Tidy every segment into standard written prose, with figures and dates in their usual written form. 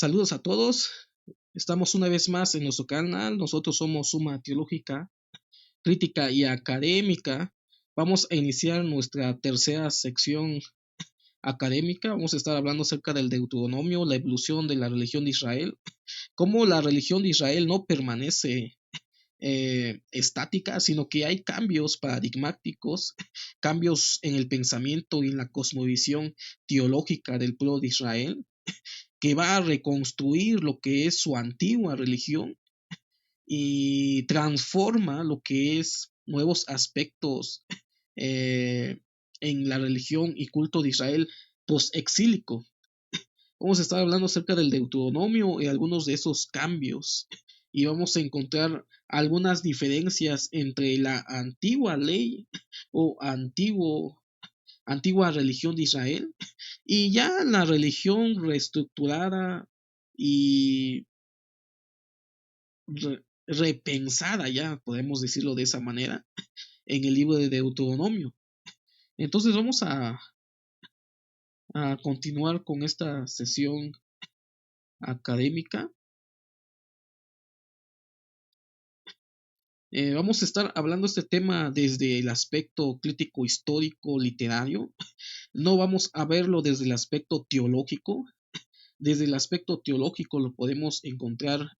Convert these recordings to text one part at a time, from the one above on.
Saludos a todos. Estamos una vez más en nuestro canal. Nosotros somos Suma Teológica, Crítica y Académica. Vamos a iniciar nuestra tercera sección académica. Vamos a estar hablando acerca del Deuteronomio, la evolución de la religión de Israel, cómo la religión de Israel no permanece estática, sino que hay cambios paradigmáticos, cambios en el pensamiento y en la cosmovisión teológica del pueblo de Israel, que va a reconstruir lo que es su antigua religión y transforma lo que es nuevos aspectos eh, en la religión y culto de Israel post-exílico. Vamos a estar hablando acerca del Deuteronomio y algunos de esos cambios, y vamos a encontrar algunas diferencias entre la antigua ley o antigua religión de Israel y ya la religión reestructurada y repensada, ya podemos decirlo de esa manera, en el libro de Deuteronomio. Entonces vamos a continuar con esta sesión académica. Vamos a estar hablando este tema desde el aspecto crítico, histórico, literario. No vamos a verlo desde el aspecto teológico. Desde el aspecto teológico lo podemos encontrar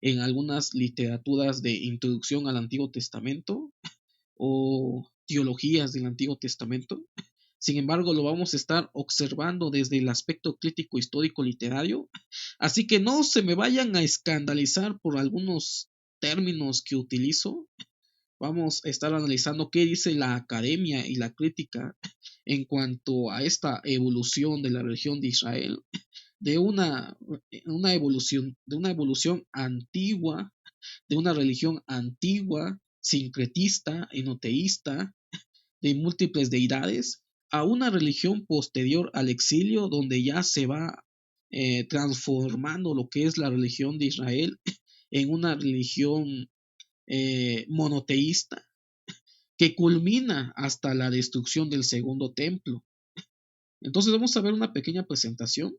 en algunas literaturas de introducción al Antiguo Testamento o teologías del Antiguo Testamento. Sin embargo, lo vamos a estar observando desde el aspecto crítico, histórico, literario. Así que no se me vayan a escandalizar por algunos términos que utilizo. Vamos a estar analizando qué dice la academia y la crítica en cuanto a esta evolución de la religión de Israel, de una evolución antigua, de una religión antigua, sincretista, enoteísta, de múltiples deidades, a una religión posterior al exilio, donde ya se va transformando lo que es la religión de Israel en una religión monoteísta, que culmina hasta la destrucción del segundo templo. Entonces vamos a ver una pequeña presentación.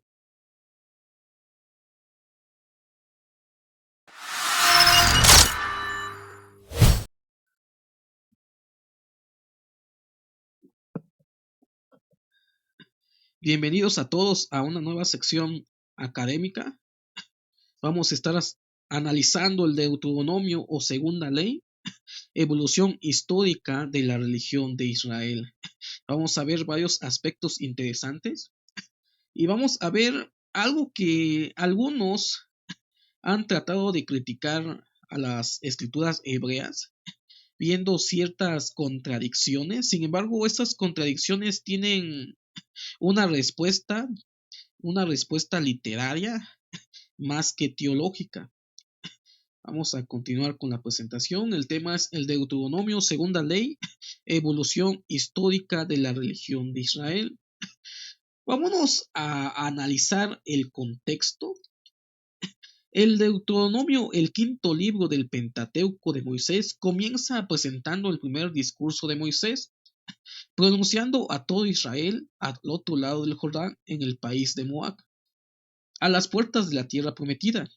Bienvenidos a todos a una nueva sección académica. Vamos a estar analizando el Deuteronomio o segunda ley, evolución histórica de la religión de Israel. Vamos a ver varios aspectos interesantes y vamos a ver algo que algunos han tratado de criticar a las escrituras hebreas, viendo ciertas contradicciones. Sin embargo, estas contradicciones tienen una respuesta literaria más que teológica. Vamos a continuar con la presentación. El tema es el Deuteronomio, segunda ley, evolución histórica de la religión de Israel. Vámonos a analizar el contexto. El Deuteronomio, el quinto libro del Pentateuco de Moisés, comienza presentando el primer discurso de Moisés, pronunciando a todo Israel al otro lado del Jordán, en el país de Moab, a las puertas de la tierra prometida.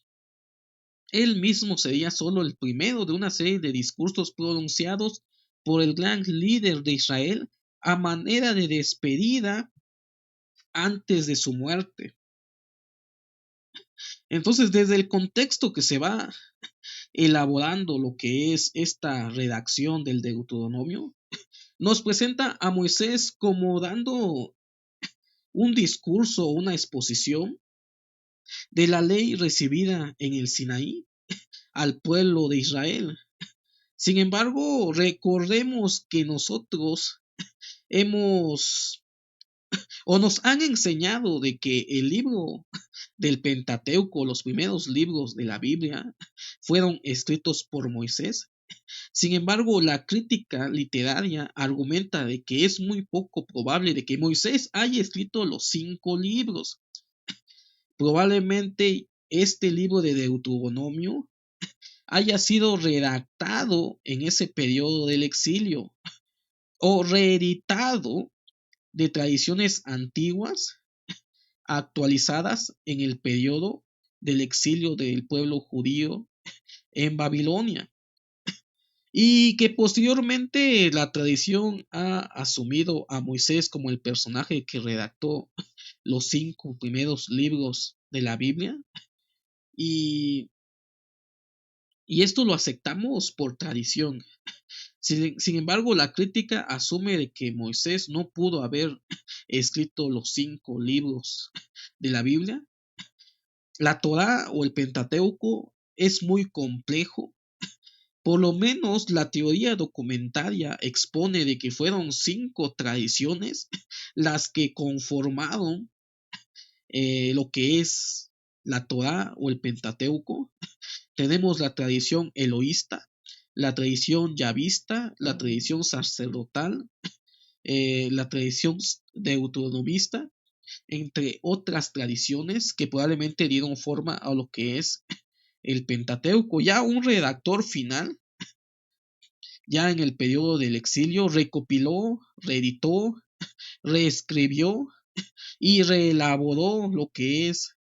Él mismo sería solo el primero de una serie de discursos pronunciados por el gran líder de Israel a manera de despedida antes de su muerte. Entonces, desde el contexto que se va elaborando lo que es esta redacción del Deuteronomio, nos presenta a Moisés como dando un discurso, una exposición de la ley recibida en el Sinaí al pueblo de Israel. Sin embargo, recordemos que nosotros hemos o nos han enseñado de que el libro del Pentateuco, los primeros libros de la Biblia, fueron escritos por Moisés. Sin embargo, la crítica literaria argumenta de que es muy poco probable de que Moisés haya escrito los 5 libros. Probablemente este libro de Deuteronomio haya sido redactado en ese periodo del exilio o reeditado de tradiciones antiguas actualizadas en el periodo del exilio del pueblo judío en Babilonia, y que posteriormente la tradición ha asumido a Moisés como el personaje que redactó los 5 primeros libros de la Biblia, y, y esto lo aceptamos por tradición. Sin embargo, la crítica asume de que Moisés no pudo haber escrito los 5 libros de la Biblia. La Torá o el Pentateuco es muy complejo. Por lo menos la teoría documentaria expone de que fueron 5 tradiciones las que conformaron lo que es la Torá o el Pentateuco. Tenemos la tradición eloísta, la tradición yavista, la tradición sacerdotal, la tradición deuteronomista, entre otras tradiciones que probablemente dieron forma a lo que es el Pentateuco. Ya un redactor final, ya en el periodo del exilio, recopiló, reeditó, reescribió y reelaboró lo que es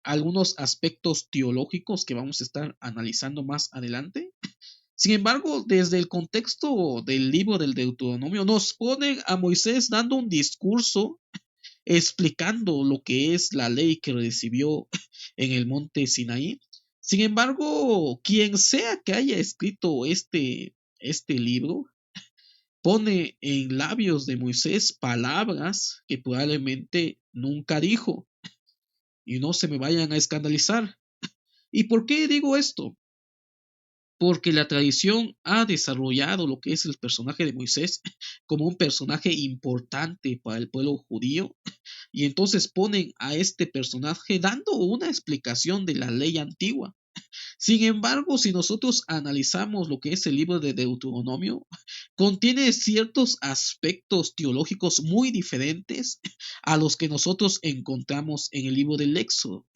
algunos aspectos teológicos que vamos a estar analizando más adelante. Sin embargo, desde el contexto del libro del Deuteronomio, nos ponen a Moisés dando un discurso explicando lo que es la ley que recibió en el monte Sinaí. Sin embargo, quien sea que haya escrito este libro, pone en labios de Moisés palabras que probablemente nunca dijo, y no se me vayan a escandalizar. ¿Y por qué digo esto? Porque la tradición ha desarrollado lo que es el personaje de Moisés como un personaje importante para el pueblo judío, y entonces ponen a este personaje dando una explicación de la ley antigua. Sin embargo, si nosotros analizamos lo que es el libro de Deuteronomio, contiene ciertos aspectos teológicos muy diferentes a los que nosotros encontramos en el libro del Éxodo.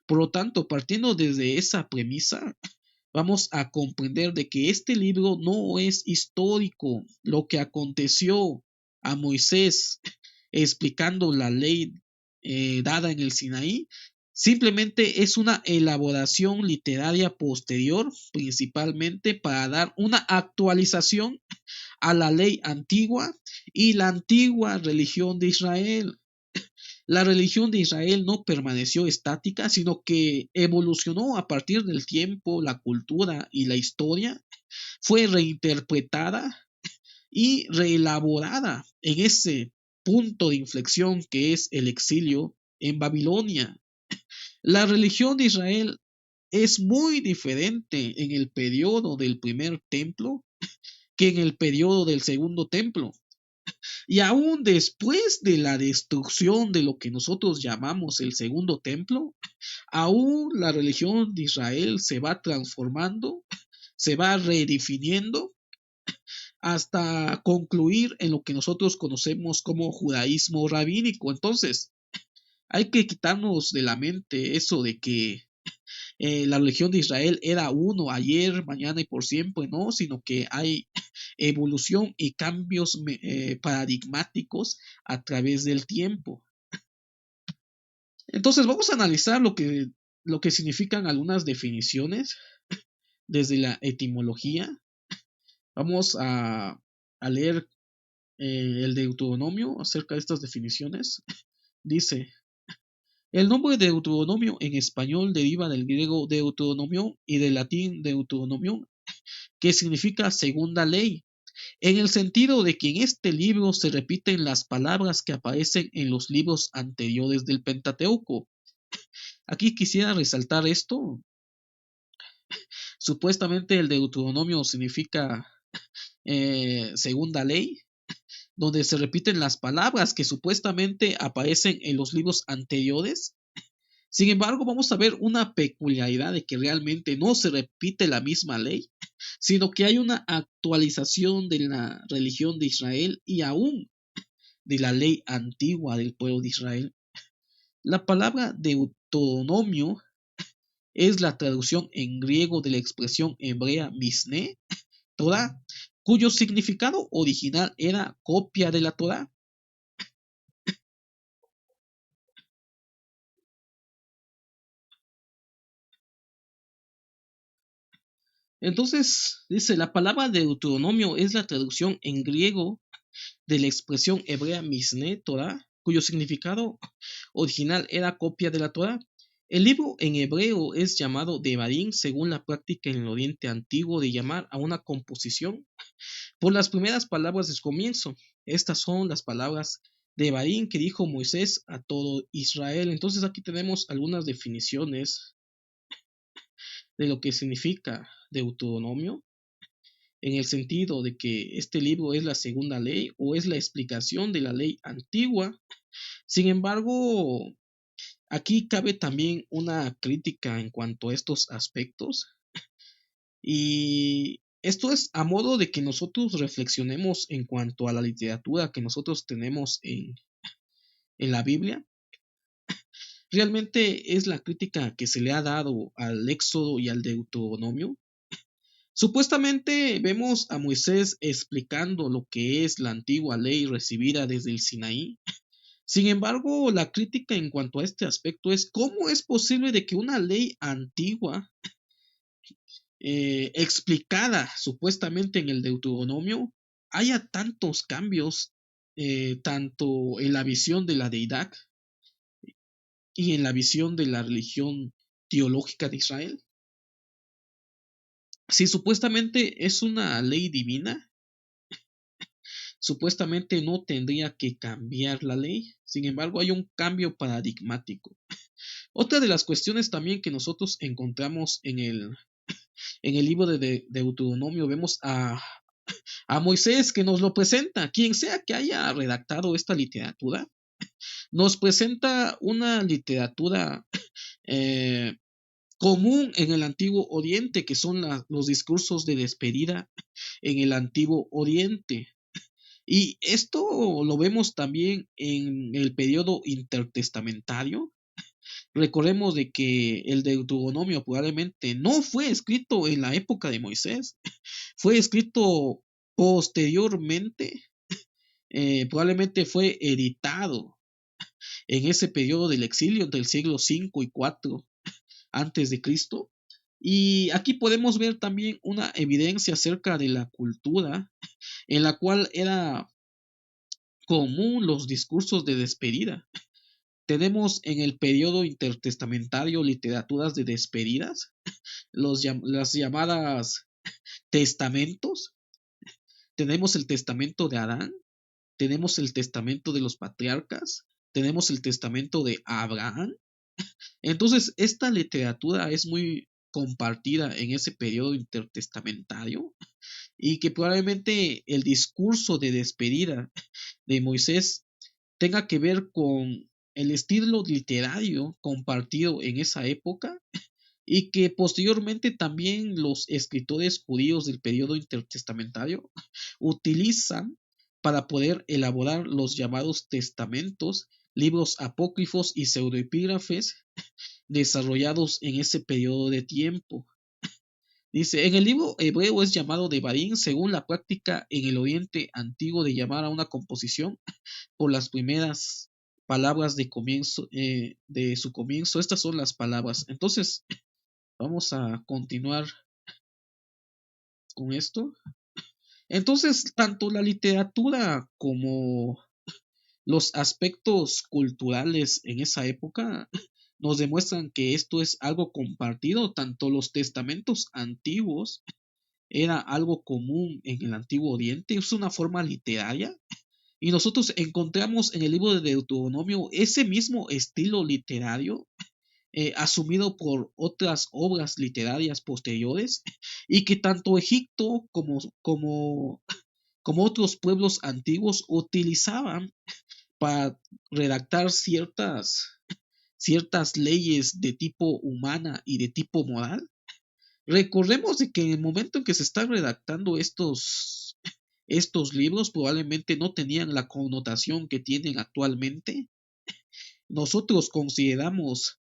Por lo tanto, partiendo desde esa premisa, vamos a comprender de que este libro no es histórico. Lo que aconteció a Moisés explicando la ley dada en el Sinaí simplemente es una elaboración literaria posterior, principalmente para dar una actualización a la ley antigua y la antigua religión de Israel. La religión de Israel no permaneció estática, sino que evolucionó a partir del tiempo, la cultura y la historia. Fue reinterpretada y reelaborada en ese punto de inflexión que es el exilio en Babilonia. La religión de Israel es muy diferente en el periodo del primer templo que en el periodo del segundo templo. Y aún después de la destrucción de lo que nosotros llamamos el segundo templo, aún la religión de Israel se va transformando, se va redefiniendo hasta concluir en lo que nosotros conocemos como judaísmo rabínico. Entonces, hay que quitarnos de la mente eso de que la religión de Israel era uno ayer, mañana y por siempre, no, sino que hay evolución y cambios paradigmáticos a través del tiempo. Entonces vamos a analizar lo que significan algunas definiciones desde la etimología. Vamos a leer el Deuteronomio acerca de estas definiciones. Dice, el nombre de Deuteronomio en español deriva del griego Deuteronomion y del latín Deuteronomion, que significa segunda ley, en el sentido de que en este libro se repiten las palabras que aparecen en los libros anteriores del Pentateuco. Aquí quisiera resaltar esto. Supuestamente el Deuteronomio significa segunda ley, donde se repiten las palabras que supuestamente aparecen en los libros anteriores. Sin embargo, vamos a ver una peculiaridad de que realmente no se repite la misma ley, sino que hay una actualización de la religión de Israel y aún de la ley antigua del pueblo de Israel. La palabra Deuteronomio es la traducción en griego de la expresión hebrea Misné, Torah, cuyo significado original era copia de la Torah. Entonces, dice, la palabra Deuteronomio es la traducción en griego de la expresión hebrea Mishneh Torah, cuyo significado original era copia de la Torah. El libro en hebreo es llamado Devarim según la práctica en el Oriente Antiguo de llamar a una composición por las primeras palabras del comienzo. Estas son las palabras de Devarim que dijo Moisés a todo Israel. Entonces aquí tenemos algunas definiciones de lo que significa Deuteronomio, en el sentido de que este libro es la segunda ley o es la explicación de la ley antigua. Sin embargo, aquí cabe también una crítica en cuanto a estos aspectos, y esto es a modo de que nosotros reflexionemos en cuanto a la literatura que nosotros tenemos en la Biblia. Realmente es la crítica que se le ha dado al Éxodo y al Deuteronomio. Supuestamente vemos a Moisés explicando lo que es la antigua ley recibida desde el Sinaí. Sin embargo, la crítica en cuanto a este aspecto es cómo es posible de que una ley antigua explicada supuestamente en el Deuteronomio haya tantos cambios, tanto en la visión de la deidad y en la visión de la religión teológica de Israel. Si supuestamente es una ley divina, supuestamente no tendría que cambiar la ley. Sin embargo, hay un cambio paradigmático. Otra de las cuestiones también que nosotros encontramos en el libro de Deuteronomio, vemos a Moisés que nos lo presenta. Quien sea que haya redactado esta literatura, nos presenta una literatura eh, común en el Antiguo Oriente, que son los discursos de despedida en el Antiguo Oriente. Y esto lo vemos también en el periodo intertestamentario. Recordemos de que el Deuteronomio probablemente no fue escrito en la época de Moisés, fue escrito posteriormente, probablemente fue editado en ese periodo del exilio entre el siglo V y IV antes de Cristo. Y aquí podemos ver también una evidencia acerca de la cultura en la cual era común los discursos de despedida. Tenemos en el periodo intertestamentario literaturas de despedidas, las llamadas testamentos. Tenemos el testamento de Adán, tenemos el testamento de los patriarcas, tenemos el testamento de Abraham. Entonces, esta literatura es muy compartida en ese periodo intertestamentario, y que probablemente el discurso de despedida de Moisés tenga que ver con el estilo literario compartido en esa época, y que posteriormente también los escritores judíos del periodo intertestamentario utilizan para poder elaborar los llamados testamentos, libros apócrifos y pseudoepígrafes desarrollados en ese periodo de tiempo. Dice, en el libro hebreo es llamado Devarim según la práctica en el Oriente Antiguo de llamar a una composición por las primeras palabras de comienzo, de su comienzo. Estas son las palabras. Entonces, vamos a continuar con esto. Entonces, tanto la literatura como los aspectos culturales en esa época nos demuestran que esto es algo compartido. Tanto los testamentos antiguos era algo común en el Antiguo Oriente, es una forma literaria, y nosotros encontramos en el libro de Deuteronomio ese mismo estilo literario asumido por otras obras literarias posteriores, y que tanto Egipto como otros pueblos antiguos utilizaban para redactar ciertas leyes de tipo humana y de tipo moral. Recordemos de que en el momento en que se están redactando estos libros probablemente no tenían la connotación que tienen actualmente. Nosotros consideramos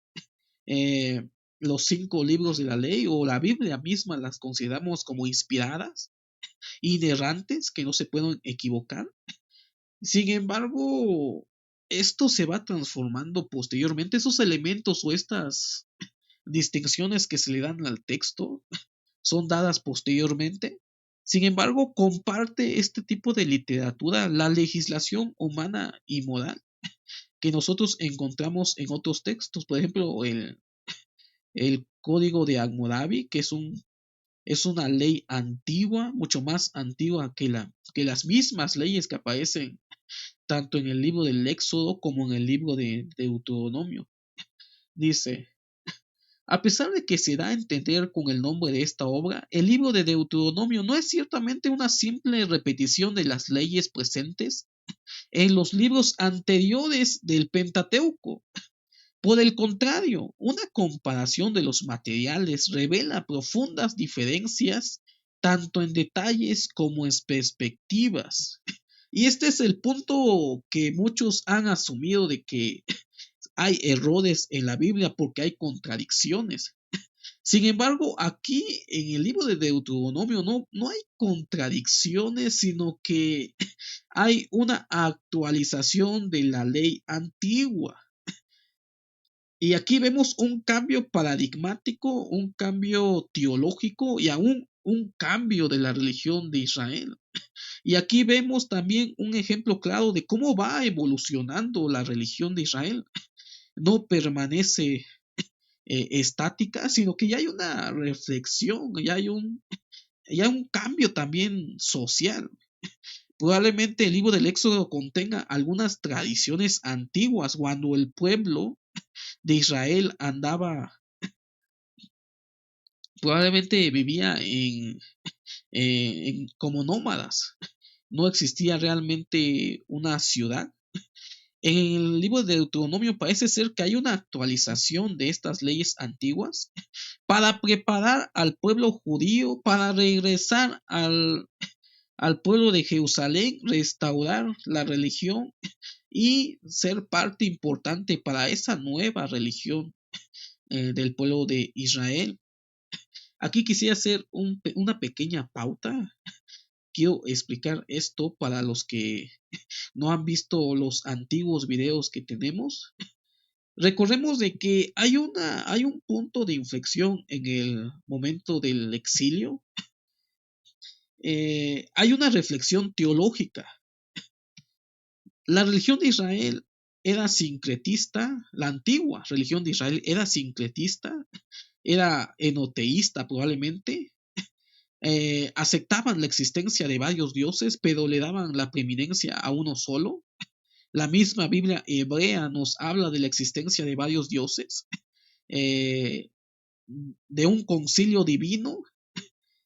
eh, los 5 libros de la ley o la Biblia misma las consideramos como inspiradas, inerrantes, que no se pueden equivocar. Sin embargo, esto se va transformando posteriormente, esos elementos o estas distinciones que se le dan al texto son dadas posteriormente. Sin embargo, comparte este tipo de literatura la legislación humana y moral que nosotros encontramos en otros textos. Por ejemplo, el Código de Hammurabi, que es una ley antigua, mucho más antigua que las mismas leyes que aparecen tanto en el libro del Éxodo como en el libro de Deuteronomio. Dice, a pesar de que se da a entender con el nombre de esta obra, el libro de Deuteronomio no es ciertamente una simple repetición de las leyes presentes en los libros anteriores del Pentateuco. Por el contrario, una comparación de los materiales revela profundas diferencias tanto en detalles como en perspectivas. Y este es el punto que muchos han asumido de que hay errores en la Biblia porque hay contradicciones. Sin embargo, aquí en el libro de Deuteronomio no hay contradicciones, sino que hay una actualización de la ley antigua. Y aquí vemos un cambio paradigmático, un cambio teológico y aún un cambio de la religión de Israel. Y aquí vemos también un ejemplo claro de cómo va evolucionando la religión de Israel. No permanece estática, sino que ya hay una reflexión, ya hay un cambio también social. Probablemente el libro del Éxodo contenga algunas tradiciones antiguas cuando el pueblo de Israel probablemente vivía como nómadas. No existía realmente una ciudad. En el libro de Deuteronomio parece ser que hay una actualización de estas leyes antiguas para preparar al pueblo judío para regresar al pueblo de Jerusalén, restaurar la religión y ser parte importante para esa nueva religión del pueblo de Israel. Aquí quisiera hacer una pequeña pauta. Quiero explicar esto para los que no han visto los antiguos videos que tenemos. Recordemos de que hay un punto de inflexión en el momento del exilio. Hay una reflexión teológica. La religión de Israel era sincretista, la antigua religión de Israel era sincretista, era enoteísta probablemente, aceptaban la existencia de varios dioses, pero le daban la preeminencia a uno solo. La misma Biblia hebrea nos habla de la existencia de varios dioses, eh, de un concilio divino,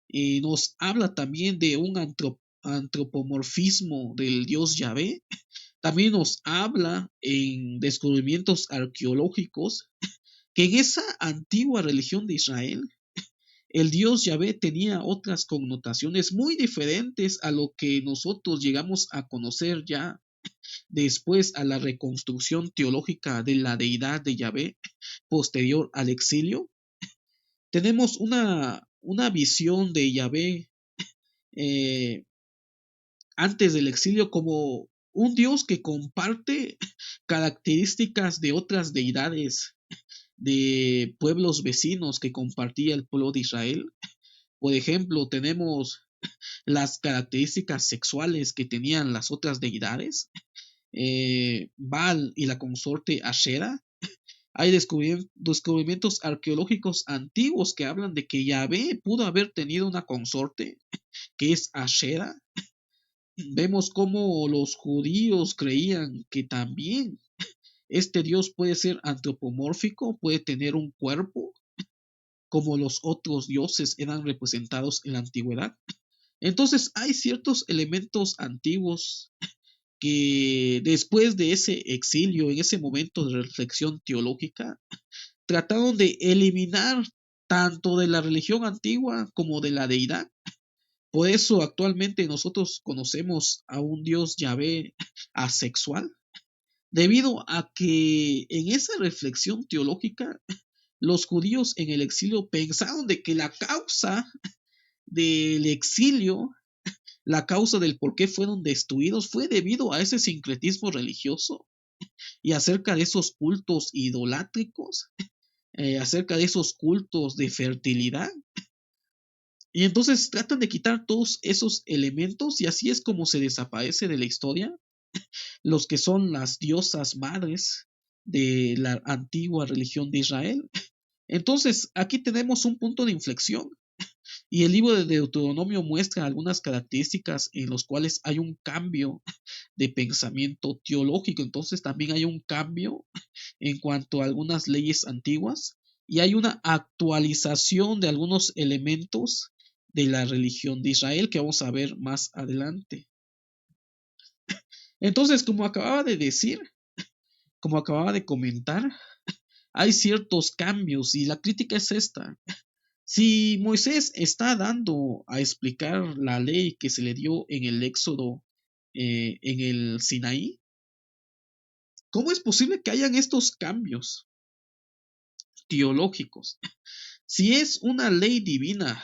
y nos habla también de un antropomorfismo del dios Yahvé. También nos habla en descubrimientos arqueológicos que en esa antigua religión de Israel el dios Yahvé tenía otras connotaciones muy diferentes a lo que nosotros llegamos a conocer ya después a la reconstrucción teológica de la deidad de Yahvé posterior al exilio. Tenemos una visión de Yahvé eh, antes del exilio como un dios que comparte características de otras deidades de pueblos vecinos que compartía el pueblo de Israel. Por ejemplo, tenemos las características sexuales que tenían las otras deidades, Baal y la consorte Ashera. Hay descubrimientos arqueológicos antiguos que hablan de que Yahvé pudo haber tenido una consorte que es Ashera. Vemos cómo los judíos creían que también este Dios puede ser antropomórfico, puede tener un cuerpo, como los otros dioses eran representados en la antigüedad. Entonces hay ciertos elementos antiguos que después de ese exilio, en ese momento de reflexión teológica, trataron de eliminar tanto de la religión antigua como de la deidad. Por eso actualmente nosotros conocemos a un Dios Yahvé asexual, debido a que en esa reflexión teológica los judíos en el exilio pensaron de que la causa del exilio, la causa del por qué fueron destruidos fue debido a ese sincretismo religioso y acerca de esos cultos idolátricos, acerca de esos cultos de fertilidad. Y entonces tratan de quitar todos esos elementos y así es como se desaparece de la historia los que son las diosas madres de la antigua religión de Israel. Entonces, aquí tenemos un punto de inflexión y el libro de Deuteronomio muestra algunas características en los cuales hay un cambio de pensamiento teológico. Entonces, también hay un cambio en cuanto a algunas leyes antiguas y hay una actualización de algunos elementos de la religión de Israel que vamos a ver más adelante. Entonces, como acababa de decir, como acababa de comentar, hay ciertos cambios y la crítica es esta. Si Moisés está dando a explicar la ley que se le dio en el Éxodo, en el Sinaí, ¿cómo es posible que hayan estos cambios teológicos? Si es una ley divina,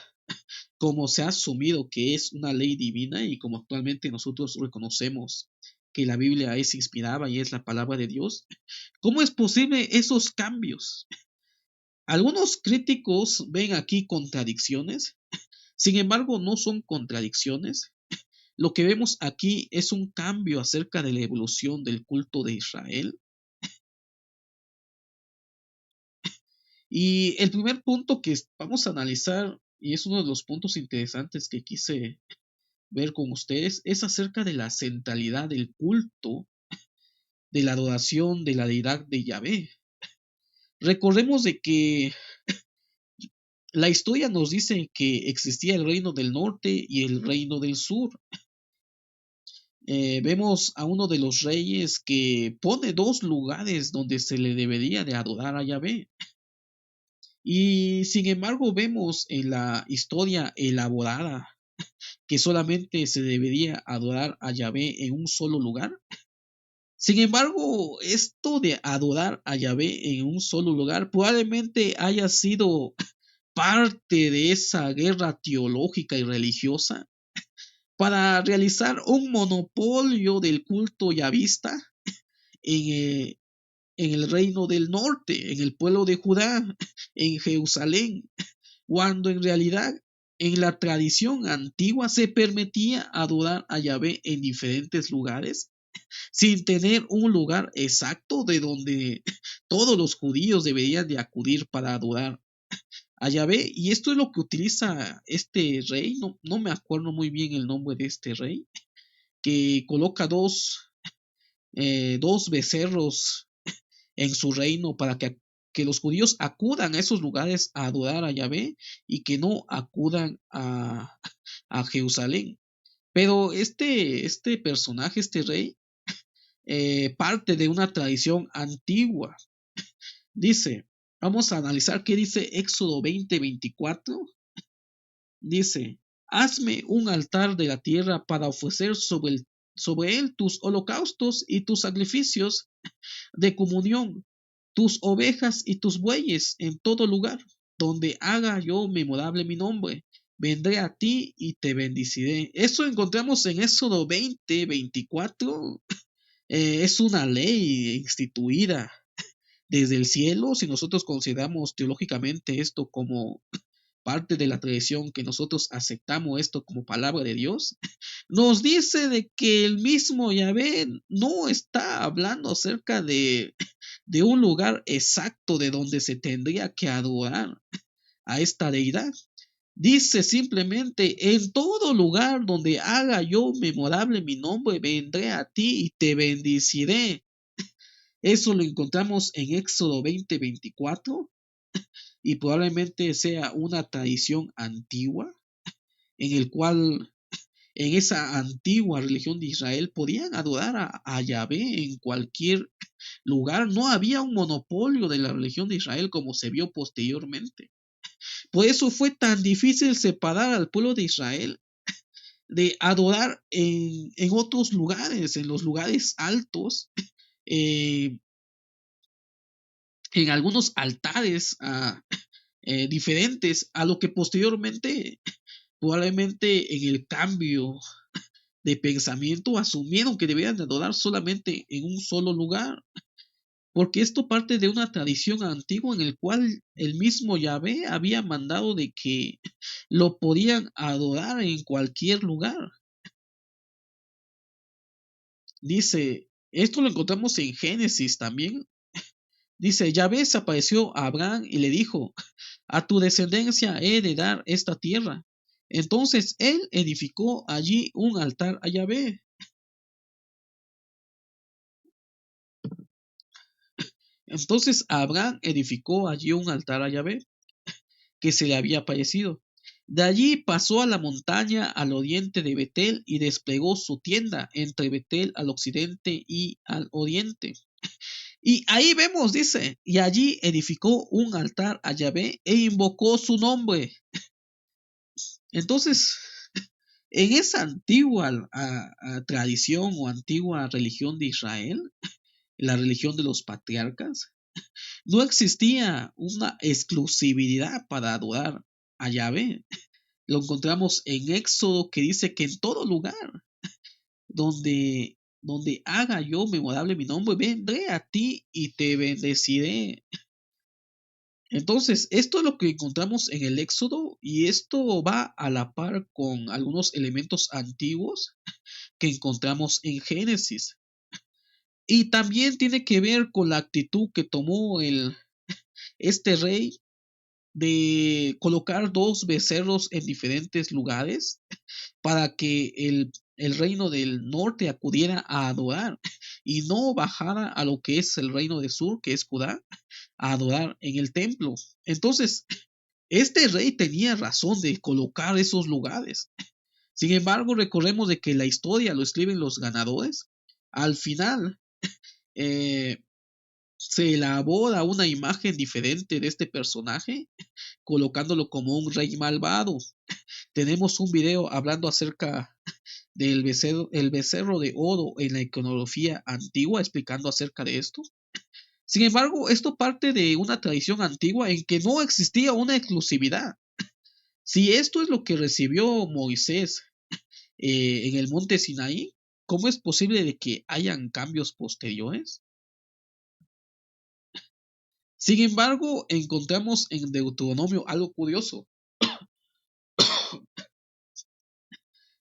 como se ha asumido que es una ley divina y como actualmente nosotros reconocemos que la Biblia es inspirada y es la palabra de Dios, ¿cómo es posible esos cambios? Algunos críticos ven aquí contradicciones, sin embargo no son contradicciones. Lo que vemos aquí es un cambio acerca de la evolución del culto de Israel. Y el primer punto que vamos a analizar, y es uno de los puntos interesantes que quise ver con ustedes, es acerca de la centralidad del culto, de la adoración de la deidad de Yahvé. Recordemos de que la historia nos dice que existía el reino del norte y el reino del sur. Vemos a uno de los reyes que pone dos lugares donde se le debería de adorar a Yahvé. Y sin embargo vemos en la historia elaborada que solamente se debería adorar a Yahvé en un solo lugar. Sin embargo, esto de adorar a Yahvé en un solo lugar probablemente haya sido parte de esa guerra teológica y religiosa para realizar un monopolio del culto yavista en, en el reino del norte, en el pueblo de Judá, en Jerusalén, cuando en realidad en la tradición antigua se permitía adorar a Yahvé en diferentes lugares sin tener un lugar exacto de donde todos los judíos deberían de acudir para adorar a Yahvé. Y esto es lo que utiliza este rey, no me acuerdo muy bien el nombre de este rey, que coloca dos becerros en su reino para que los judíos acudan a esos lugares a adorar a Yahvé y que no acudan a Jerusalén. Pero este personaje, este rey, parte de una tradición antigua. Dice, vamos a analizar qué dice Éxodo 20:24. Dice, hazme un altar de la tierra para ofrecer sobre él tus holocaustos y tus sacrificios de comunión, tus ovejas y tus bueyes en todo lugar, donde haga yo memorable mi nombre. Vendré a ti y te bendiciré. Eso encontramos en Éxodo 20:24. Es una ley instituida desde el cielo. Si nosotros consideramos teológicamente esto como parte de la tradición, que nosotros aceptamos esto como palabra de Dios, nos dice de que el mismo Yahvé no está hablando acerca de un lugar exacto de donde se tendría que adorar a esta deidad. Dice simplemente, en todo lugar donde haga yo memorable mi nombre, vendré a ti y te bendiciré. Eso lo encontramos en Éxodo 20:24 y probablemente sea una tradición antigua en el cual en esa antigua religión de Israel podían adorar a Yahvé en cualquier lugar. No había un monopolio de la religión de Israel como se vio posteriormente. Por eso fue tan difícil separar al pueblo de Israel de adorar en otros lugares, en los lugares altos, eh, en algunos altares diferentes a lo que posteriormente, probablemente en el cambio de pensamiento, asumieron que debían de adorar solamente en un solo lugar. porque esto parte de una tradición antigua en el cual el mismo Yahvé había mandado de que lo podían adorar en cualquier lugar. Dice, esto lo encontramos en Génesis también. Dice, Yahvé se apareció a Abraham y le dijo, a tu descendencia he de dar esta tierra. Entonces él edificó allí un altar a Yahvé. Entonces Abraham edificó allí un altar a Yahvé, que se le había aparecido. De allí pasó a la montaña al oriente de Betel y desplegó su tienda entre Betel al occidente y al oriente. Y ahí vemos, dice, y allí edificó un altar a Yahvé e invocó su nombre. Entonces, en esa antigua tradición o antigua religión de Israel, la religión de los patriarcas, no existía una exclusividad para adorar a Yahvé. Lo encontramos en Éxodo, que dice que en todo lugar donde haga yo memorable mi nombre, vendré a ti y te bendeciré. Entonces, esto es lo que encontramos en el Éxodo y esto va a la par con algunos elementos antiguos que encontramos en Génesis. Y también tiene que ver con la actitud que tomó este rey de colocar dos becerros en diferentes lugares para que el reino del norte acudiera a adorar y no bajara a lo que es el reino del sur, que es Judá, a adorar en el templo. Entonces, este rey tenía razón de colocar esos lugares. Sin embargo, recordemos de que la historia lo escriben los ganadores. Al final, eh, se elabora una imagen diferente de este personaje, colocándolo como un rey malvado. Tenemos un video hablando acerca del becerro, el becerro de oro en la iconografía antigua, explicando acerca de esto. Sin embargo, esto parte de una tradición antigua en que no existía una exclusividad. Si esto es lo que recibió Moisés en el monte Sinaí, ¿cómo es posible de que hayan cambios posteriores? Sin embargo, encontramos en Deuteronomio algo curioso.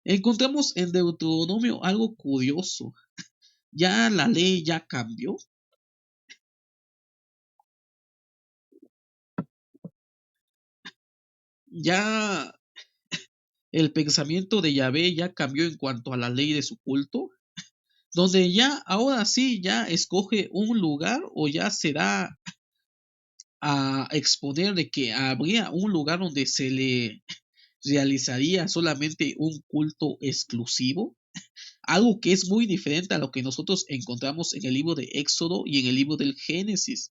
Encontramos en Deuteronomio algo curioso. Ya la ley ya cambió. Ya el pensamiento de Yahvé ya cambió en cuanto a la ley de su culto. Donde ya ahora sí ya escoge un lugar o ya se da a exponer de que habría un lugar donde se le realizaría solamente un culto exclusivo, algo que es muy diferente a lo que nosotros encontramos en el libro de Éxodo y en el libro del Génesis,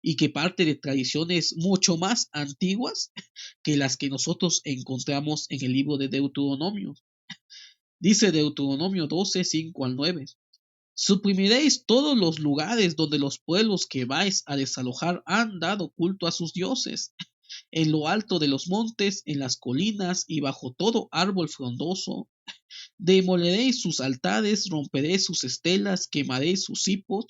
y que parte de tradiciones mucho más antiguas que las que nosotros encontramos en el libro de Deuteronomio. Dice Deuteronomio 12, 5 al 9. Suprimiréis todos los lugares donde los pueblos que vais a desalojar han dado culto a sus dioses, en lo alto de los montes, en las colinas y bajo todo árbol frondoso. Demoleréis sus altares, romperéis sus estelas, quemaréis sus cipos,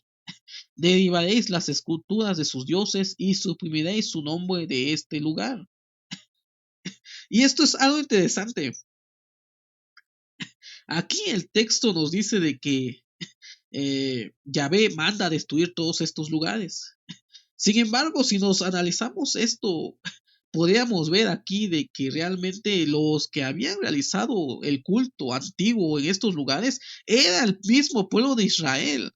derribaréis las esculturas de sus dioses y suprimiréis su nombre de este lugar. Y esto es algo interesante. Aquí el texto nos dice de que Yahvé manda a destruir todos estos lugares. Sin embargo, si nos analizamos esto, podríamos ver aquí de que realmente los que habían realizado el culto antiguo en estos lugares era el mismo pueblo de Israel.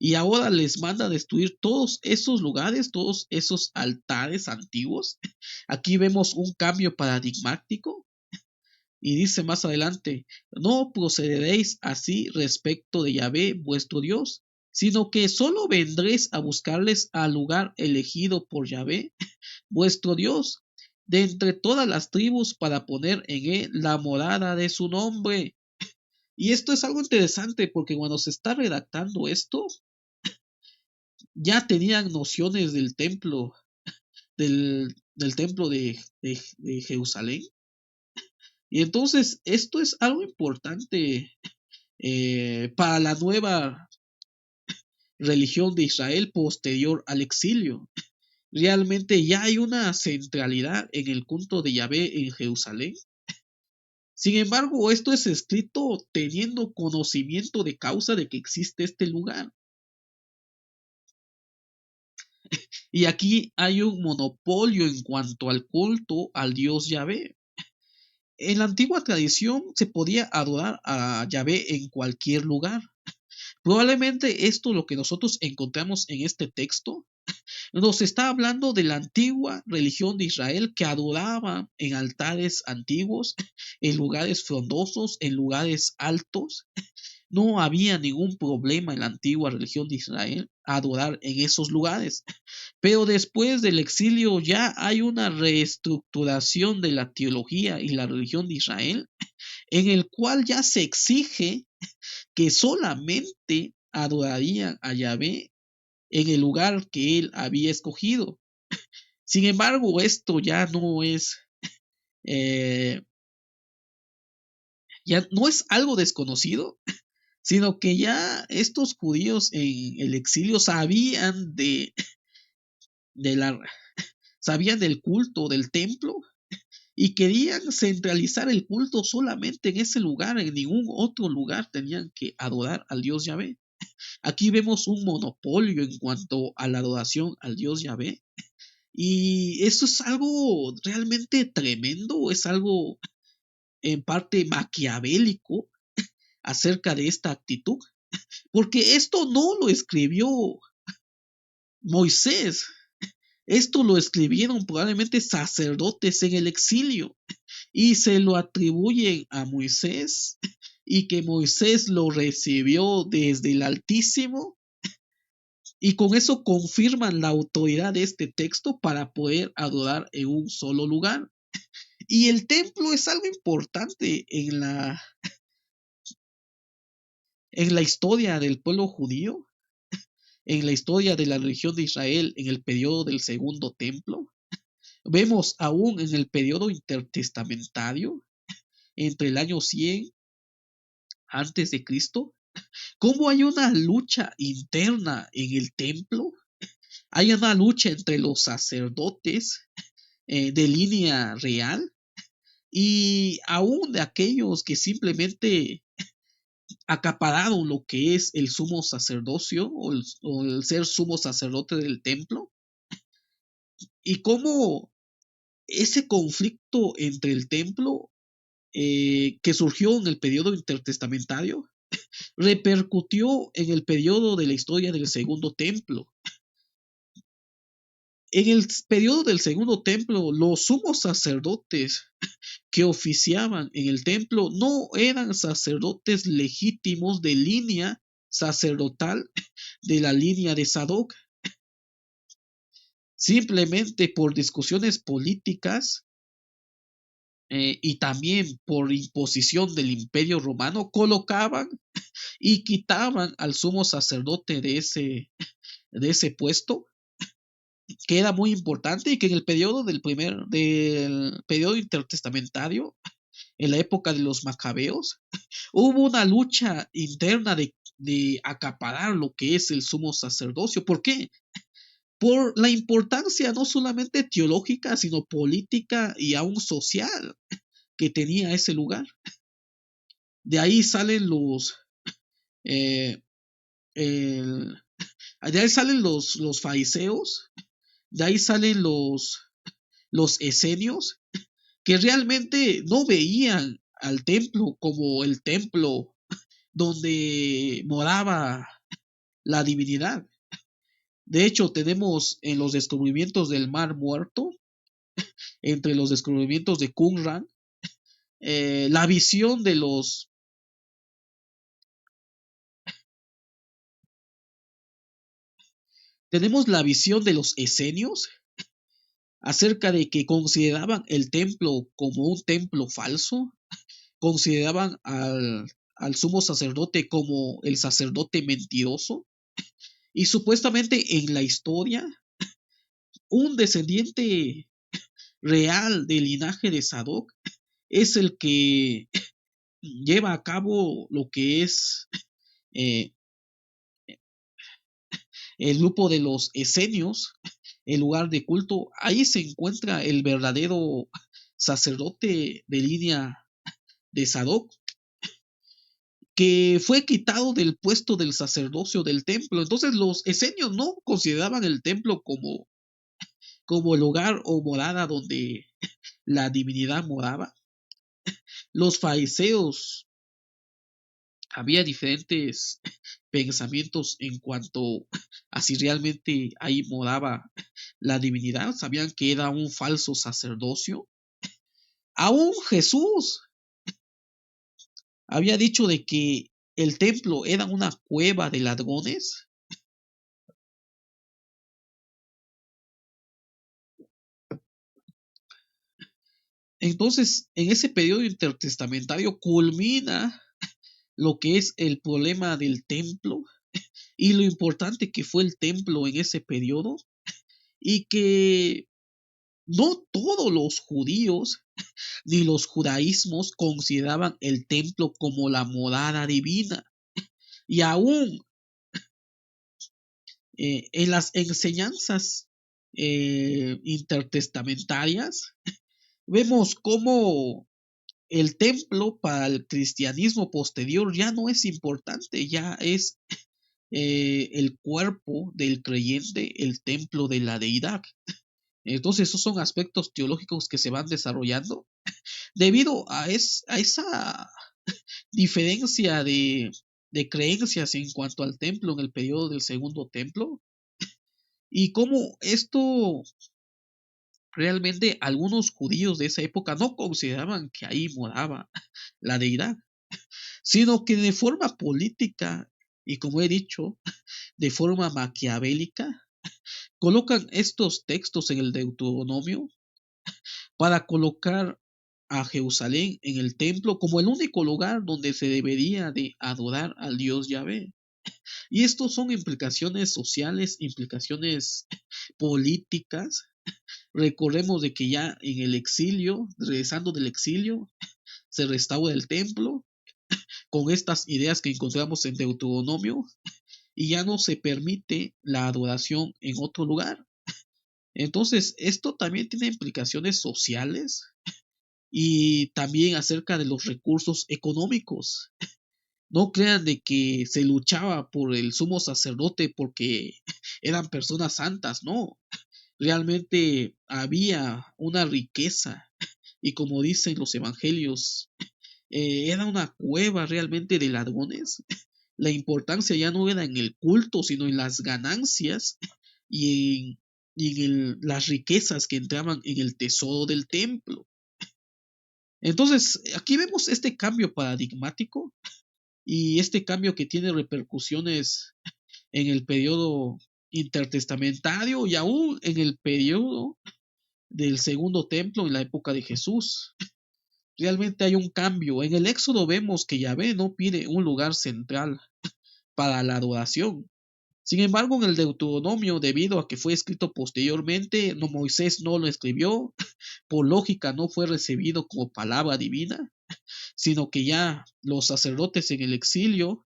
Y ahora les manda a destruir todos esos lugares, todos esos altares antiguos. Aquí vemos un cambio paradigmático. Y dice más adelante, no procederéis así respecto de Yahvé vuestro Dios, sino que solo vendréis a buscarles al lugar elegido por Yahvé vuestro Dios, de entre todas las tribus para poner en él la morada de su nombre. Y esto es algo interesante porque cuando se está redactando esto, ya tenían nociones del templo, del templo de Jerusalén. Y entonces esto es algo importante para la nueva religión de Israel posterior al exilio. Realmente ya hay una centralidad en el culto de Yahvé en Jerusalén. Sin embargo, esto es escrito teniendo conocimiento de causa de que existe este lugar. Y aquí hay un monopolio en cuanto al culto al Dios Yahvé. En la antigua tradición se podía adorar a Yahvé en cualquier lugar. Probablemente esto, lo que nosotros encontramos en este texto, nos está hablando de la antigua religión de Israel que adoraba en altares antiguos, en lugares frondosos, en lugares altos. No había ningún problema en la antigua religión de Israel adorar en esos lugares. Pero después del exilio ya hay una reestructuración de la teología y la religión de Israel, en el cual ya se exige que solamente adorarían a Yahvé en el lugar que él había escogido. Sin embargo, esto eh, ya no es algo desconocido, sino que ya estos judíos en el exilio de la, sabían del culto del templo y querían centralizar el culto solamente en ese lugar, en ningún otro lugar tenían que adorar al Dios Yahvé. Aquí vemos un monopolio en cuanto a la adoración al Dios Yahvé. Y eso es algo realmente tremendo, es algo en parte maquiavélico acerca de esta actitud, porque esto no lo escribió Moisés, esto lo escribieron probablemente sacerdotes en el exilio y se lo atribuyen a Moisés y que Moisés lo recibió desde el Altísimo y con eso confirman la autoridad de este texto para poder adorar en un solo lugar. Y el templo es algo importante en la historia del pueblo judío, en la historia de la religión de Israel en el periodo del segundo templo. Vemos aún en el periodo intertestamentario, entre el año 100 antes de Cristo, cómo hay una lucha interna en el templo. Hay una lucha entre los sacerdotes de línea real y aún de aquellos que simplemente acapararon lo que es el sumo sacerdocio o el ser sumo sacerdote del templo, y cómo ese conflicto entre el templo que surgió en el periodo intertestamentario repercutió en el periodo de la historia del segundo templo. En el periodo del segundo templo, los sumos sacerdotes que oficiaban en el templo no eran sacerdotes legítimos de línea sacerdotal de la línea de Sadoc. Simplemente por discusiones políticas y también por imposición del Imperio Romano, colocaban y quitaban al sumo sacerdote de ese puesto, que era muy importante y que en el periodo del periodo intertestamentario, en la época de los macabeos, hubo una lucha interna de acaparar lo que es el sumo sacerdocio. ¿Por qué? Por la importancia no solamente teológica, sino política y aún social que tenía ese lugar. De ahí salen eh, el- de ahí salen los fariseos, de ahí salen los esenios, que realmente no veían al templo como el templo donde moraba la divinidad. De hecho, tenemos en los descubrimientos del Mar Muerto, entre los descubrimientos de Qumran, la visión de tenemos la visión de los esenios acerca de que consideraban el templo como un templo falso, consideraban al sumo sacerdote como el sacerdote mentiroso, y supuestamente en la historia, un descendiente real del linaje de Sadoc es el que lleva a cabo lo que es eh, el grupo de los esenios, el lugar de culto, ahí se encuentra el verdadero sacerdote de línea de Sadoc, que fue quitado del puesto del sacerdocio del templo. Entonces los esenios no consideraban el templo como lugar o morada donde la divinidad moraba. Los fariseos, había diferentes pensamientos en cuanto a si realmente ahí moraba la divinidad. Sabían que era un falso sacerdocio. Aún Jesús había dicho de que el templo era una cueva de ladrones. Entonces, en ese periodo intertestamentario culmina lo que es el problema del templo y lo importante que fue el templo en ese periodo, y que no todos los judíos ni los judaísmos consideraban el templo como la morada divina. Y aún en las enseñanzas intertestamentarias, vemos cómo el templo para el cristianismo posterior ya no es importante, ya es el cuerpo del creyente, el templo de la deidad. Entonces, esos son aspectos teológicos que se van desarrollando debido a esa diferencia de creencias en cuanto al templo en el periodo del segundo templo, y cómo esto realmente algunos judíos de esa época no consideraban que ahí moraba la deidad, sino que de forma política y, como he dicho, de forma maquiavélica, colocan estos textos en el Deuteronomio para colocar a Jerusalén en el templo como el único lugar donde se debería de adorar al Dios Yahvé. Y estos son implicaciones sociales, implicaciones políticas. Recordemos de que ya en el exilio, regresando del exilio, se restaura el templo con estas ideas que encontramos en Deuteronomio, y ya no se permite la adoración en otro lugar. Entonces, esto también tiene implicaciones sociales y también acerca de los recursos económicos. No crean de que se luchaba por el sumo sacerdote porque eran personas santas, no. Realmente había una riqueza, y como dicen los evangelios, era una cueva realmente de ladrones. La importancia ya no era en el culto, sino en las ganancias y en las riquezas que entraban en el tesoro del templo. Entonces, aquí vemos este cambio paradigmático y este cambio que tiene repercusiones en el periodo intertestamentario y aún en el periodo del segundo templo en la época de Jesús. Realmente hay un cambio. En el Éxodo vemos que Yahvé no pide un lugar central para la adoración. Sin embargo, en el Deuteronomio, debido a que fue escrito posteriormente, no, Moisés no lo escribió, por lógica no fue recibido como palabra divina, sino que ya los sacerdotes en el exilio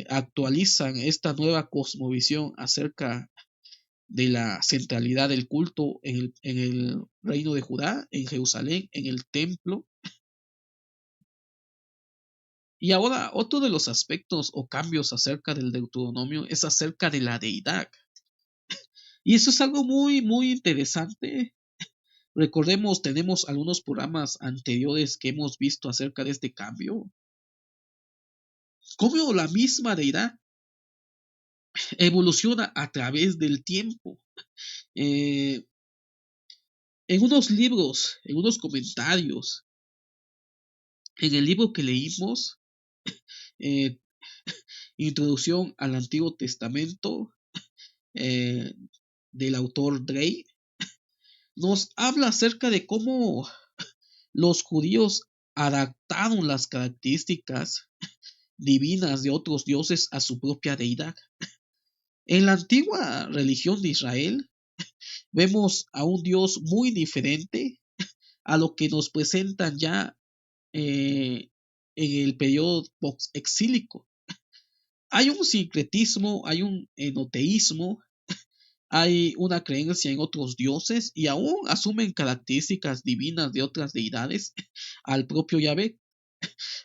actualizan esta nueva cosmovisión acerca de la centralidad del culto en el reino de Judá, en Jerusalén, en el templo. Y ahora otro de los aspectos o cambios acerca del Deuteronomio es acerca de la deidad. Y eso es algo muy, muy interesante. Recordemos, tenemos algunos programas anteriores que hemos visto acerca de este cambio. Cómo la misma deidad evoluciona a través del tiempo. Eh, en unos libros, en unos comentarios, en el libro que leímos, eh, Introducción al Antiguo Testamento, eh, del autor Drey, nos habla acerca de cómo los judíos adaptaron las características divinas de otros dioses a su propia deidad. En la antigua religión de Israel vemos a un Dios muy diferente a lo que nos presentan ya en el periodo exílico. Hay un sincretismo, hay un enoteísmo, hay una creencia en otros dioses y aún asumen características divinas de otras deidades al propio Yahvé.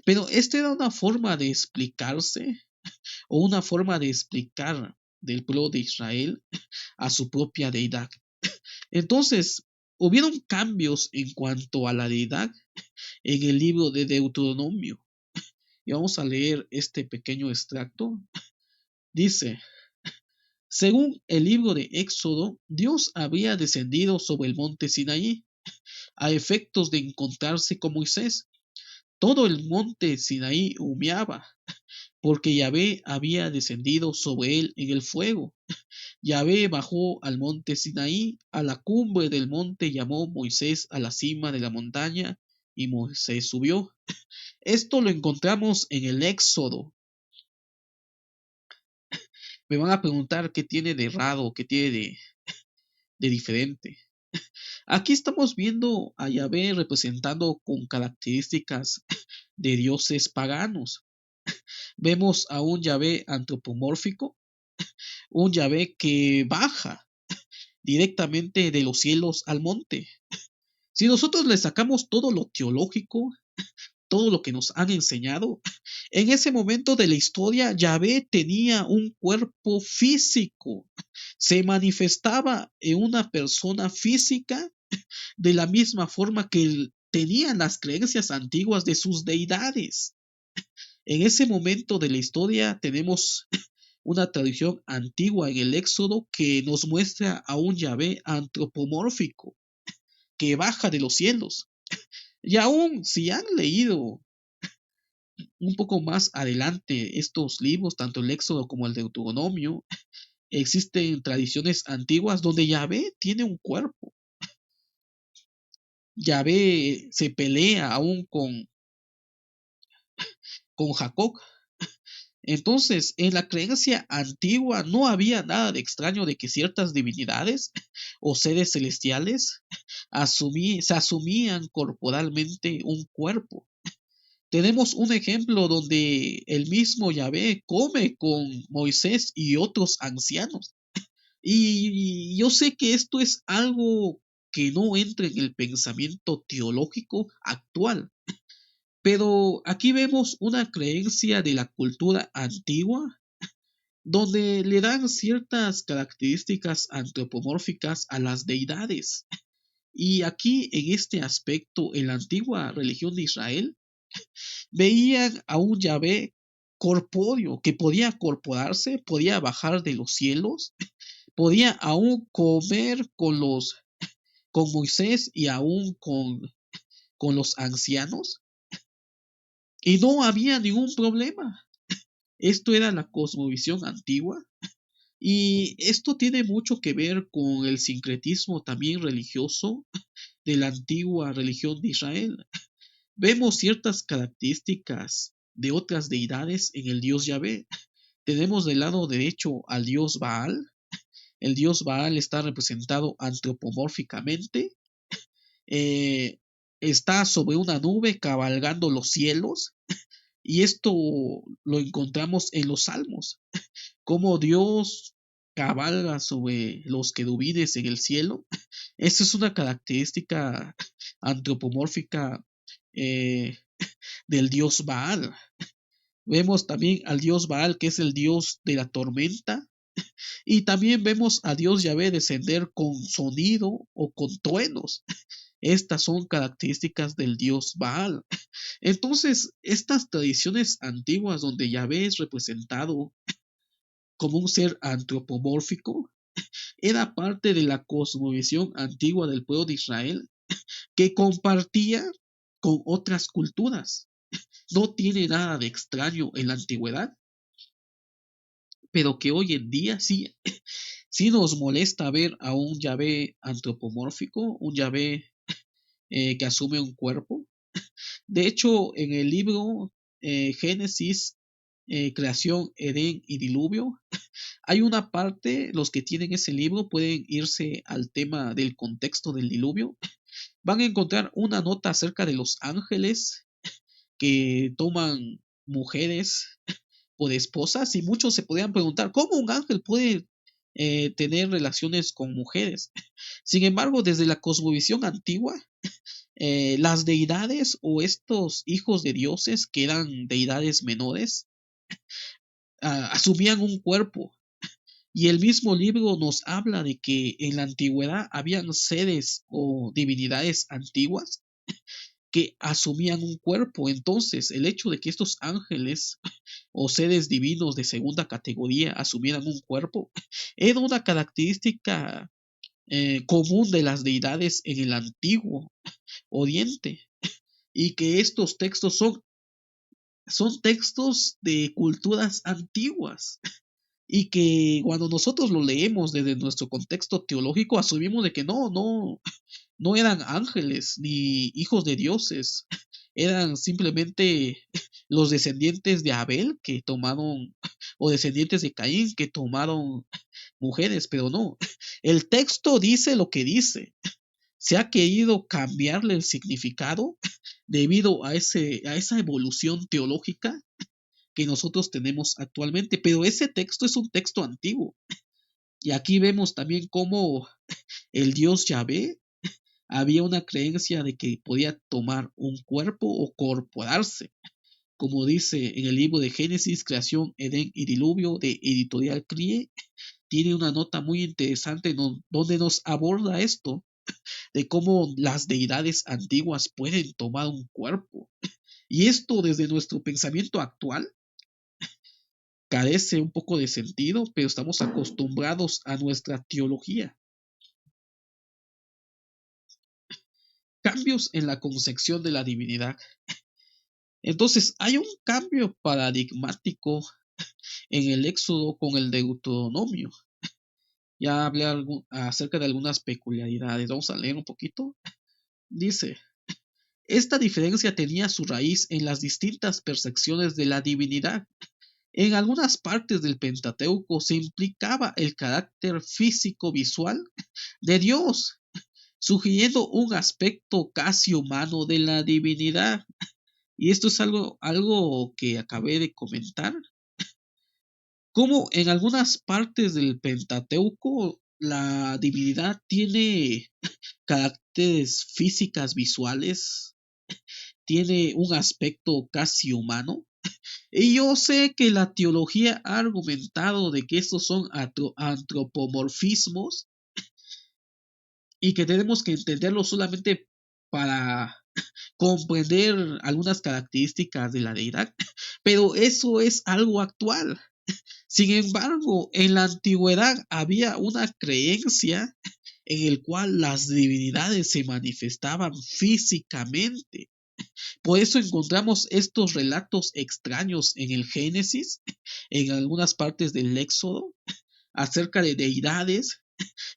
Pero esta era una forma de explicarse o una forma de explicar del pueblo de Israel a su propia deidad. Entonces, hubieron cambios en cuanto a la deidad en el libro de Deuteronomio. Y vamos a leer este pequeño extracto. Dice, según el libro de Éxodo, Dios había descendido sobre el monte Sinaí a efectos de encontrarse con Moisés. Todo el monte Sinaí humeaba, porque Yahvé había descendido sobre él en el fuego. Yahvé bajó al monte Sinaí, a la cumbre del monte llamó Moisés a la cima de la montaña, y Moisés subió. Esto lo encontramos en el Éxodo. Me van a preguntar qué tiene de raro, qué tiene de diferente. Aquí estamos viendo a Yahvé representando con características de dioses paganos. Vemos a un Yahvé antropomórfico, un Yahvé que baja directamente de los cielos al monte. Si nosotros le sacamos todo lo teológico, todo lo que nos han enseñado, en ese momento de la historia, Yahvé tenía un cuerpo físico, se manifestaba en una persona física de la misma forma que tenían las creencias antiguas de sus deidades. En ese momento de la historia tenemos una tradición antigua en el Éxodo que nos muestra a un Yahvé antropomórfico que baja de los cielos. Y aún si han leído un poco más adelante estos libros, tanto el Éxodo como el Deuteronomio, existen tradiciones antiguas donde Yahvé tiene un cuerpo. Yahvé se pelea aún con Jacob. Entonces, en la creencia antigua no había nada de extraño de que ciertas divinidades o seres celestiales se asumían corporalmente un cuerpo. Tenemos un ejemplo donde el mismo Yahvé come con Moisés y otros ancianos. Y yo sé que esto es algo que no entra en el pensamiento teológico actual, pero aquí vemos una creencia de la cultura antigua donde le dan ciertas características antropomórficas a las deidades. Y aquí en este aspecto, en la antigua religión de Israel, veían a un Yahvé corpóreo que podía corporarse, podía bajar de los cielos, podía aún comer con Moisés y aún con los ancianos, y no había ningún problema. Esto era la cosmovisión antigua. Y esto tiene mucho que ver con el sincretismo también religioso de la antigua religión de Israel. Vemos ciertas características de otras deidades en el dios Yahvé. Tenemos del lado derecho al dios Baal. El dios Baal está representado antropomórficamente. Eh, Está sobre una nube cabalgando los cielos. Y esto lo encontramos en los salmos. Cómo Dios cabalga sobre los querubines en el cielo. Esta es una característica antropomórfica eh, del dios Baal. Vemos también al dios Baal, que es el dios de la tormenta, y también vemos a Dios Yahvé descender con sonido o con truenos. Estas son características del dios Baal. Entonces, estas tradiciones antiguas donde Yahvé es representado como un ser antropomórfico, era parte de la cosmovisión antigua del pueblo de Israel que compartía con otras culturas. No tiene nada de extraño en la antigüedad, pero que hoy en día sí, sí nos molesta ver a un Yahvé antropomórfico, un Yahvé que asume un cuerpo. De hecho, en el libro Génesis, Creación, Edén y Diluvio, hay una parte, los que tienen ese libro pueden irse al tema del contexto del diluvio. Van a encontrar una nota acerca de los ángeles que toman mujeres por esposas y muchos se podrían preguntar, ¿cómo un ángel puede tener relaciones con mujeres? Sin embargo, desde la cosmovisión antigua, las deidades o estos hijos de dioses que eran deidades menores asumían un cuerpo. Y el mismo libro nos habla de que en la antigüedad habían seres o divinidades antiguas que asumían un cuerpo. Entonces, el hecho de que estos ángeles o seres divinos de segunda categoría asumieran un cuerpo era una característica común de las deidades en el antiguo Oriente. Y que estos textos son textos de culturas antiguas. Y que cuando nosotros lo leemos desde nuestro contexto teológico, asumimos de que no eran ángeles ni hijos de dioses, eran simplemente los descendientes de Abel que tomaron, o descendientes de Caín que tomaron mujeres, pero no. El texto dice lo que dice. Se ha querido cambiarle el significado debido a esa evolución teológica que nosotros tenemos actualmente, pero ese texto es un texto antiguo. Y aquí vemos también cómo el dios Yahvé había una creencia de que podía tomar un cuerpo o corporarse, como dice en el libro de Génesis, Creación, Edén y Diluvio de Editorial CRIE. Tiene una nota muy interesante donde nos aborda esto, de cómo las deidades antiguas pueden tomar un cuerpo. Y esto desde nuestro pensamiento actual carece un poco de sentido, pero estamos acostumbrados a nuestra teología. Cambios en la concepción de la divinidad. Entonces, hay un cambio paradigmático en el Éxodo con el Deuteronomio. Ya hablé acerca de algunas peculiaridades. Vamos a leer un poquito. Dice, esta diferencia tenía su raíz en las distintas percepciones de la divinidad. En algunas partes del Pentateuco se implicaba el carácter físico-visual de Dios, sugiriendo un aspecto casi humano de la divinidad. Y esto es algo que acabé de comentar. Como en algunas partes del Pentateuco la divinidad tiene caracteres físicas visuales, tiene un aspecto casi humano. Y yo sé que la teología ha argumentado de que estos son antropomorfismos y que tenemos que entenderlo solamente para comprender algunas características de la deidad, pero eso es algo actual. Sin embargo, en la antigüedad había una creencia en el cual las divinidades se manifestaban físicamente. Por eso encontramos estos relatos extraños en el Génesis, en algunas partes del Éxodo, acerca de deidades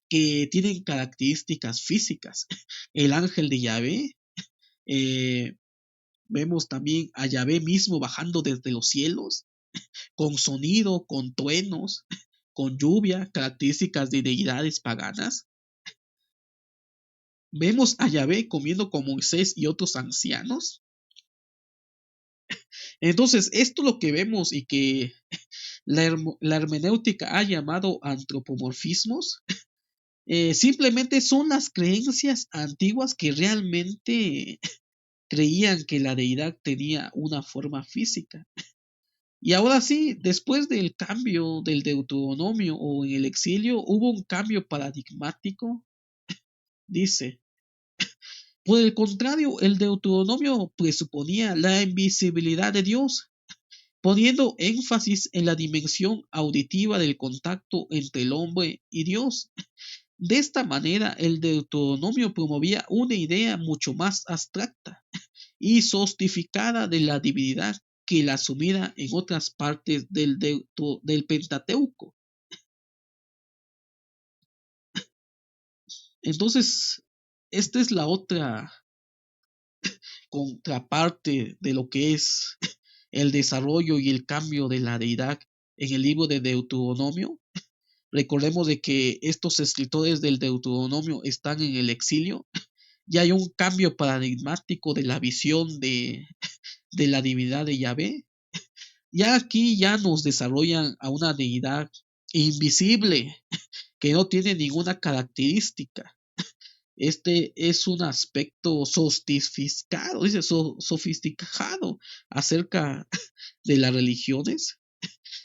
que tienen características físicas. El ángel de Yahvé, eh, vemos también a Yahvé mismo bajando desde los cielos, con sonido, con truenos, con lluvia, características de deidades paganas. Vemos a Yahvé comiendo con Moisés y otros ancianos. Entonces, esto es lo que vemos y que la hermenéutica ha llamado antropomorfismos. Simplemente son las creencias antiguas que realmente creían que la deidad tenía una forma física. Y ahora sí, después del cambio del Deuteronomio o en el exilio, hubo un cambio paradigmático. Dice, por el contrario, el Deuteronomio presuponía la invisibilidad de Dios, poniendo énfasis en la dimensión auditiva del contacto entre el hombre y Dios. De esta manera, el Deuteronomio promovía una idea mucho más abstracta y sostificada de la divinidad que la asumida en otras partes del Pentateuco. Entonces, esta es la otra contraparte de lo que es el desarrollo y el cambio de la deidad en el libro de Deuteronomio. Recordemos de que estos escritores del Deuteronomio están en el exilio y hay un cambio paradigmático de la visión de la divinidad de Yahvé. Ya aquí ya nos desarrollan a una deidad invisible que no tiene ninguna característica. Este es un aspecto sofisticado, dice sofisticado acerca de las religiones.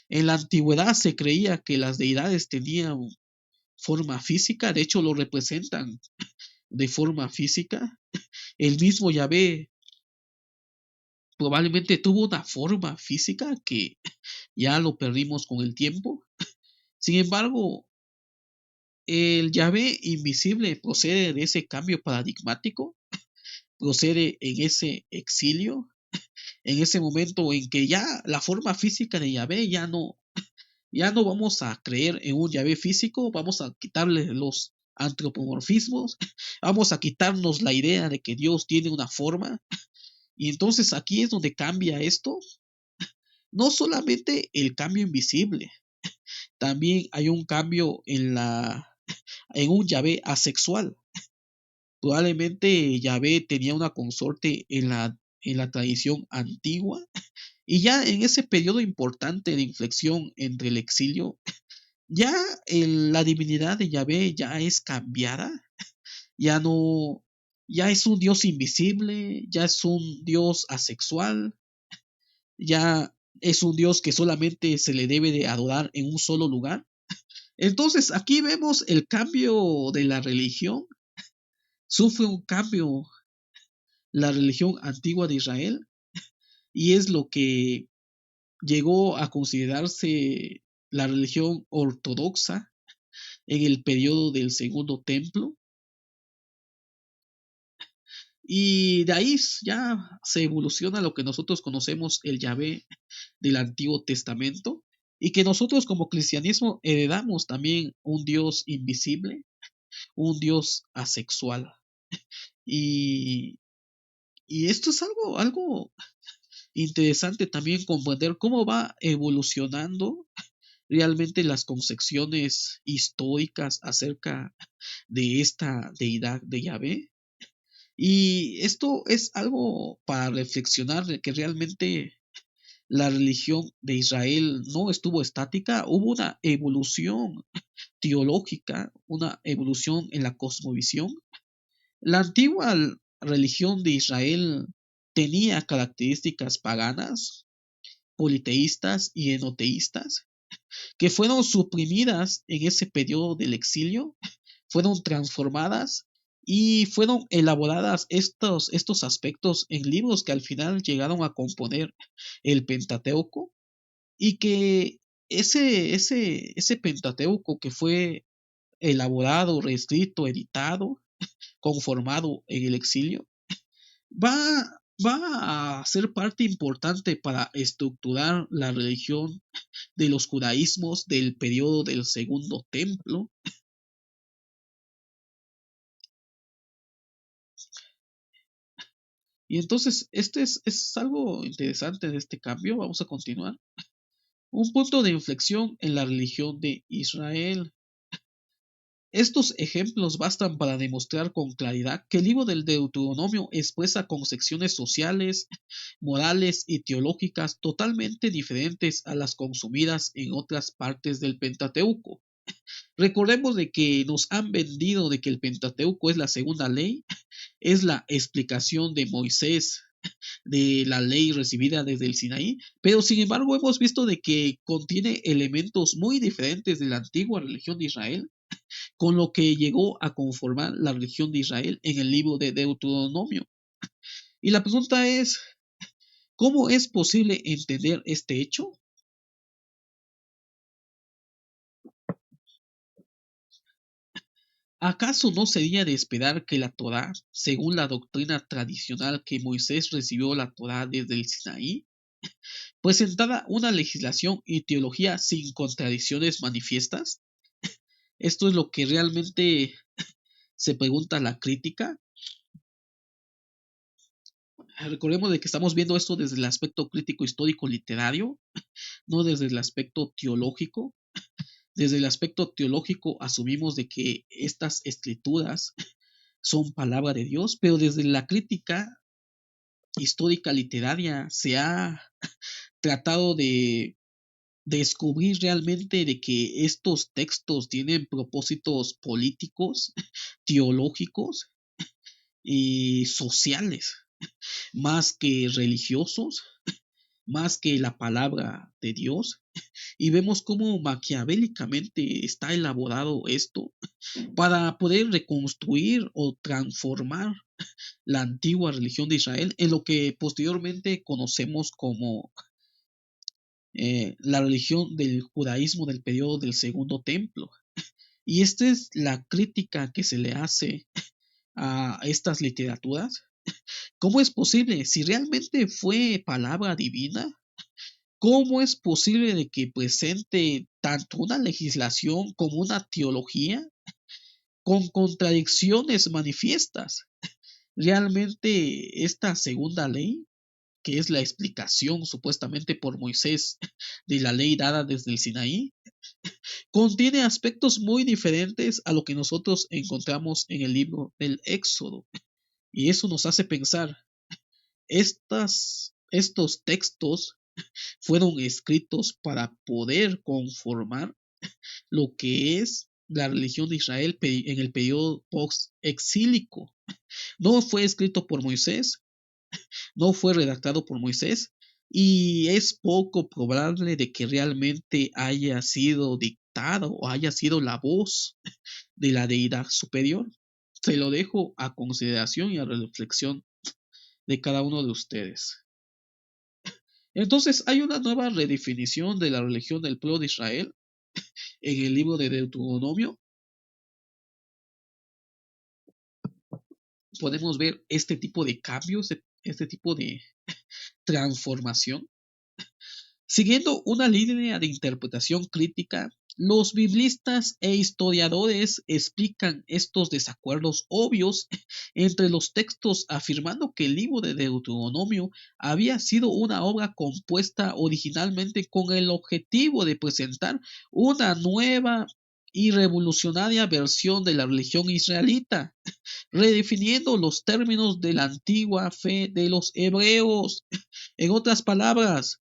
En la antigüedad se creía que las deidades tenían forma física, de hecho lo representan de forma física. El mismo Yahvé probablemente tuvo una forma física que ya lo perdimos con el tiempo. Sin embargo, el Yahvé invisible procede de ese cambio paradigmático, procede en ese exilio, en ese momento en que ya la forma física de Yahvé ya no vamos a creer en un Yahvé físico, vamos a quitarle los antropomorfismos, vamos a quitarnos la idea de que Dios tiene una forma. Y entonces aquí es donde cambia esto. No solamente el cambio invisible, también hay un cambio en un Yahvé asexual. Probablemente Yahvé tenía una consorte en la tradición antigua, y ya en ese periodo importante de inflexión entre el exilio, ya la divinidad de Yahvé ya es cambiada, ya no, ya es un Dios invisible, ya es un Dios asexual, ya es un Dios que solamente se le debe de adorar en un solo lugar. Entonces aquí vemos el cambio de la religión, sufre un cambio la religión antigua de Israel, y es lo que llegó a considerarse la religión ortodoxa en el periodo del Segundo Templo. Y de ahí ya se evoluciona lo que nosotros conocemos el Yahvé del Antiguo Testamento, y que nosotros como cristianismo heredamos también un Dios invisible, un Dios asexual. Y, y esto es algo interesante también comprender cómo va evolucionando realmente las concepciones históricas acerca de esta deidad de Yahvé. Y esto es algo para reflexionar de que realmente la religión de Israel no estuvo estática, hubo una evolución teológica, una evolución en la cosmovisión. La antigua religión de Israel tenía características paganas, politeístas y enoteístas, que fueron suprimidas en ese periodo del exilio, fueron transformadas y fueron elaboradas estos aspectos en libros que al final llegaron a componer el Pentateuco, y que ese Pentateuco que fue elaborado, reescrito, editado, conformado en el exilio, va, va a ser parte importante para estructurar la religión de los judaísmos del periodo del Segundo Templo. Y entonces, es algo interesante de este cambio. Vamos a continuar. Un punto de inflexión en la religión de Israel. Estos ejemplos bastan para demostrar con claridad que el libro del Deuteronomio expresa concepciones sociales, morales y teológicas totalmente diferentes a las consumidas en otras partes del Pentateuco. Recordemos de que nos han vendido de que el Pentateuco es la segunda ley, es la explicación de Moisés de la ley recibida desde el Sinaí, pero sin embargo hemos visto de que contiene elementos muy diferentes de la antigua religión de Israel, con lo que llegó a conformar la religión de Israel en el libro de Deuteronomio. Y la pregunta es, ¿cómo es posible entender este hecho? ¿Acaso no sería de esperar que la Torá, según la doctrina tradicional que Moisés recibió la Torá desde el Sinaí, presentara una legislación y teología sin contradicciones manifiestas? Esto es lo que realmente se pregunta la crítica. Recordemos de que estamos viendo esto desde el aspecto crítico histórico literario, no desde el aspecto teológico. Desde el aspecto teológico asumimos de que estas escrituras son palabra de Dios, pero desde la crítica histórica literaria se ha tratado de descubrir realmente de que estos textos tienen propósitos políticos, teológicos y sociales, más que religiosos, más que la palabra de Dios. Y vemos cómo maquiavélicamente está elaborado esto para poder reconstruir o transformar la antigua religión de Israel en lo que posteriormente conocemos como la religión del judaísmo del periodo del Segundo Templo. Y esta es la crítica que se le hace a estas literaturas. ¿Cómo es posible? Si realmente fue palabra divina, ¿cómo es posible de que presente tanto una legislación como una teología con contradicciones manifiestas? Realmente esta segunda ley, que es la explicación supuestamente por Moisés de la ley dada desde el Sinaí, contiene aspectos muy diferentes a lo que nosotros encontramos en el libro del Éxodo. Y eso nos hace pensar, estos textos fueron escritos para poder conformar lo que es la religión de Israel en el periodo post-exílico. No fue escrito por Moisés, no fue redactado por Moisés, y es poco probable de que realmente haya sido dictado o haya sido la voz de la deidad superior. Se lo dejo a consideración y a reflexión de cada uno de ustedes. Entonces hay una nueva redefinición de la religión del pueblo de Israel en el libro de Deuteronomio. Podemos ver este tipo de cambios, este tipo de transformación. Siguiendo una línea de interpretación crítica, los biblistas e historiadores explican estos desacuerdos obvios entre los textos, afirmando que el libro de Deuteronomio había sido una obra compuesta originalmente con el objetivo de presentar una nueva y revolucionaria versión de la religión israelita, redefiniendo los términos de la antigua fe de los hebreos. En otras palabras,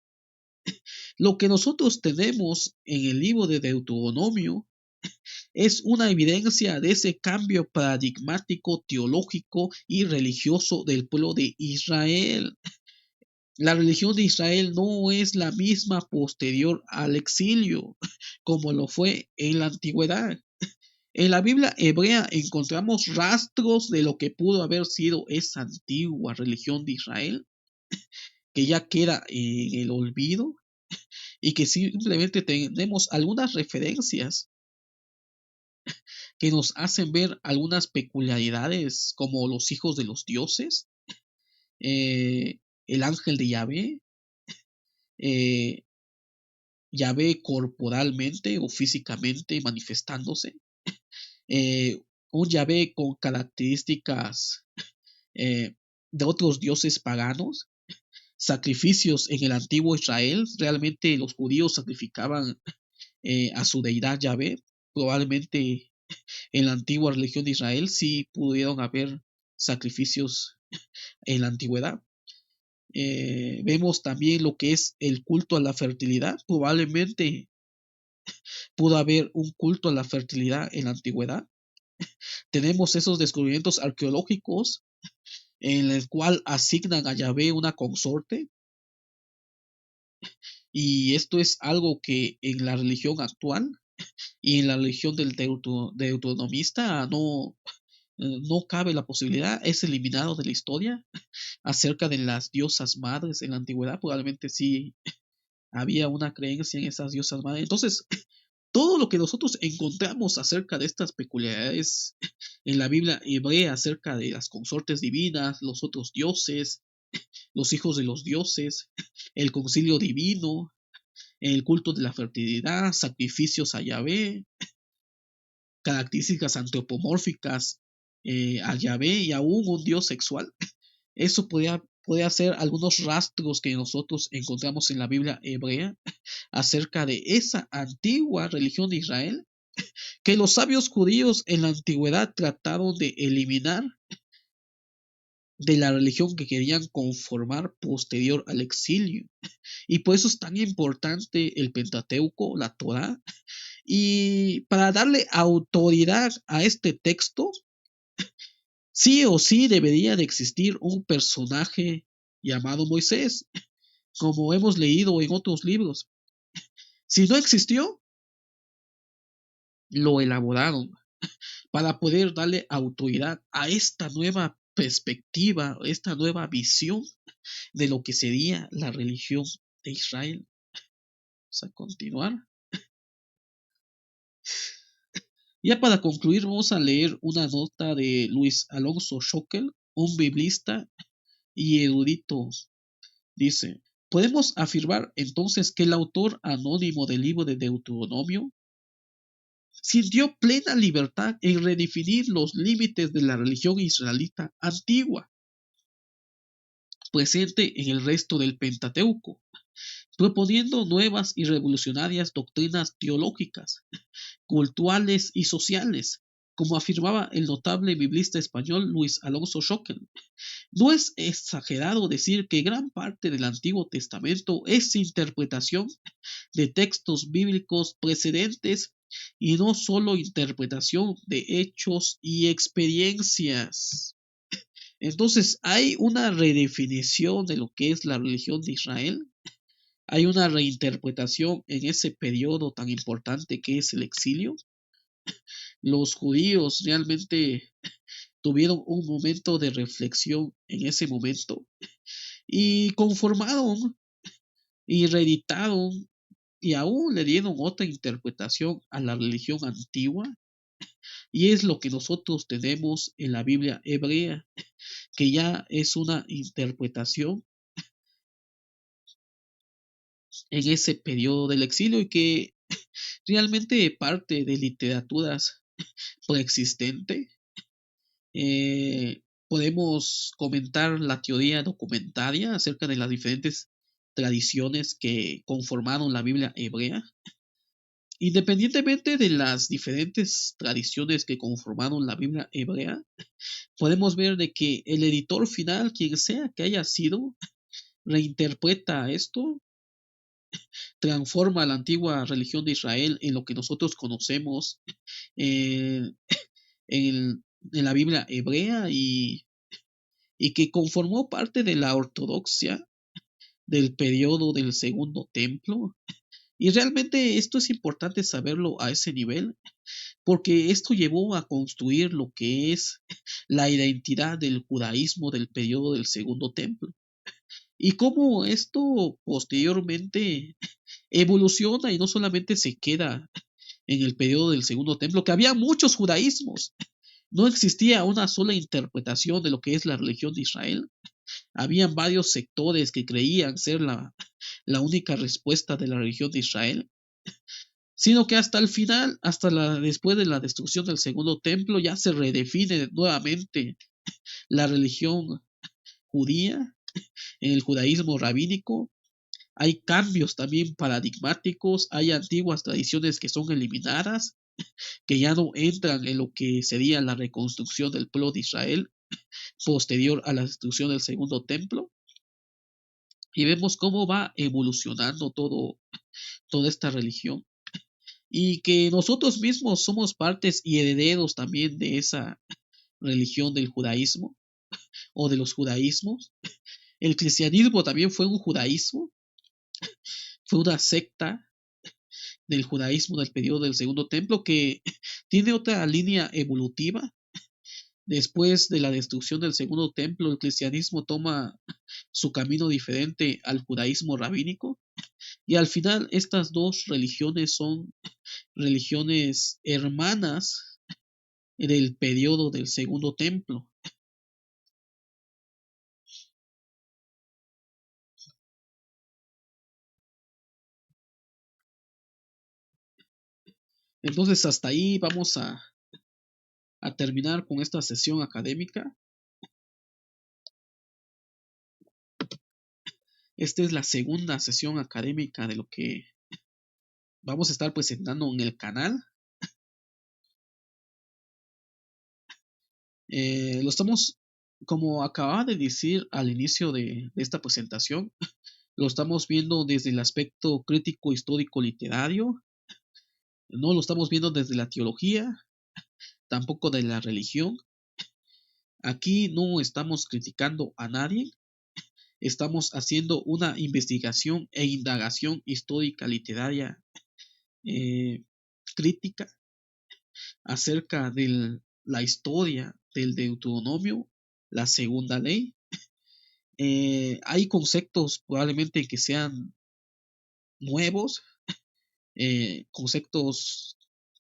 lo que nosotros tenemos en el libro de Deuteronomio es una evidencia de ese cambio paradigmático, teológico y religioso del pueblo de Israel. La religión de Israel no es la misma posterior al exilio, como lo fue en la antigüedad. En la Biblia hebrea encontramos rastros de lo que pudo haber sido esa antigua religión de Israel, que ya queda en el olvido, y que simplemente tenemos algunas referencias que nos hacen ver algunas peculiaridades como los hijos de los dioses, el ángel de Yahvé, eh, Yahvé corporalmente o físicamente manifestándose, un Yahvé con características eh, de otros dioses paganos, sacrificios en el antiguo Israel. Realmente los judíos sacrificaban a su deidad Yahvé. Probablemente en la antigua religión de Israel sí pudieron haber sacrificios en la antigüedad. Vemos también lo que es el culto a la fertilidad. Probablemente pudo haber un culto a la fertilidad en la antigüedad. Tenemos esos descubrimientos arqueológicos en el cual asignan a Yahvé una consorte, y esto es algo que en la religión actual y en la religión del deuteronomista no cabe la posibilidad, es eliminado de la historia. Acerca de las diosas madres en la antigüedad, probablemente sí había una creencia en esas diosas madres. Entonces, todo lo que nosotros encontramos acerca de estas peculiaridades en la Biblia hebrea, acerca de las consortes divinas, los otros dioses, los hijos de los dioses, el concilio divino, el culto de la fertilidad, sacrificios a Yahvé, características antropomórficas a Yahvé y aún un dios sexual. Eso podría ser algunos rastros que nosotros encontramos en la Biblia hebrea acerca de esa antigua religión de Israel, que los sabios judíos en la antigüedad trataron de eliminar de la religión que querían conformar posterior al exilio. Y por eso es tan importante el Pentateuco, la Torá. Y para darle autoridad a este texto, sí o sí debería de existir un personaje llamado Moisés, como hemos leído en otros libros. Si no existió, lo elaboraron para poder darle autoridad a esta nueva perspectiva, esta nueva visión de lo que sería la religión de Israel. Vamos a continuar. Ya para concluir, vamos a leer una nota de Luis Alonso Schockel, un biblista y erudito. Dice: ¿podemos afirmar entonces que el autor anónimo del libro de Deuteronomio sintió plena libertad en redefinir los límites de la religión israelita antigua, presente en el resto del Pentateuco, proponiendo nuevas y revolucionarias doctrinas teológicas, culturales y sociales, como afirmaba el notable biblista español Luis Alonso Schockel? No es exagerado decir que gran parte del Antiguo Testamento es interpretación de textos bíblicos precedentes y no solo interpretación de hechos y experiencias. Entonces, hay una redefinición de lo que es la religión de Israel. Hay una reinterpretación en ese periodo tan importante que es el exilio. Los judíos realmente tuvieron un momento de reflexión en ese momento y conformaron y reeditaron y aún le dieron otra interpretación a la religión antigua, y es lo que nosotros tenemos en la Biblia hebrea, que ya es una interpretación en ese periodo del exilio y que realmente parte de literaturas preexistente. Podemos comentar la teoría documentaria acerca de las diferentes tradiciones que conformaron la Biblia hebrea. Independientemente de las diferentes tradiciones que conformaron la Biblia hebrea, podemos ver de que el editor final, quien sea que haya sido, reinterpreta esto, transforma la antigua religión de Israel en lo que nosotros conocemos eh, en la Biblia hebrea y que conformó parte de la ortodoxia del periodo del Segundo Templo. Y realmente esto es importante saberlo a ese nivel, porque esto llevó a construir lo que es la identidad del judaísmo del periodo del Segundo Templo. Y cómo esto posteriormente evoluciona y no solamente se queda en el periodo del Segundo Templo, que había muchos judaísmos. No existía una sola interpretación de lo que es la religión de Israel. Habían varios sectores que creían ser la única respuesta de la religión de Israel, sino que hasta el final, después de la destrucción del Segundo Templo, ya se redefine nuevamente la religión judía en el judaísmo rabínico. Hay cambios también paradigmáticos, hay antiguas tradiciones que son eliminadas, que ya no entran en lo que sería la reconstrucción del pueblo de Israel posterior a la destrucción del Segundo Templo. Y vemos cómo va evolucionando toda esta religión. Y que nosotros mismos somos partes y herederos también de esa religión del judaísmo o de los judaísmos. El cristianismo también fue un judaísmo, fue una secta del judaísmo del periodo del Segundo Templo que tiene otra línea evolutiva. Después de la destrucción del Segundo Templo, el cristianismo toma su camino diferente al judaísmo rabínico y al final estas dos religiones son religiones hermanas del periodo del Segundo Templo. Entonces hasta ahí vamos a terminar con esta sesión académica. Esta es la segunda sesión académica de lo que vamos a estar presentando en el canal. Lo estamos Como acababa de decir al inicio de esta presentación, lo estamos viendo desde el aspecto crítico, histórico, literario, no lo estamos viendo desde la teología, tampoco de la religión. Aquí no estamos criticando a nadie, estamos haciendo una investigación e indagación histórica, literaria, eh, crítica acerca de la historia del Deuteronomio, la segunda ley. Hay conceptos probablemente que sean nuevos, conceptos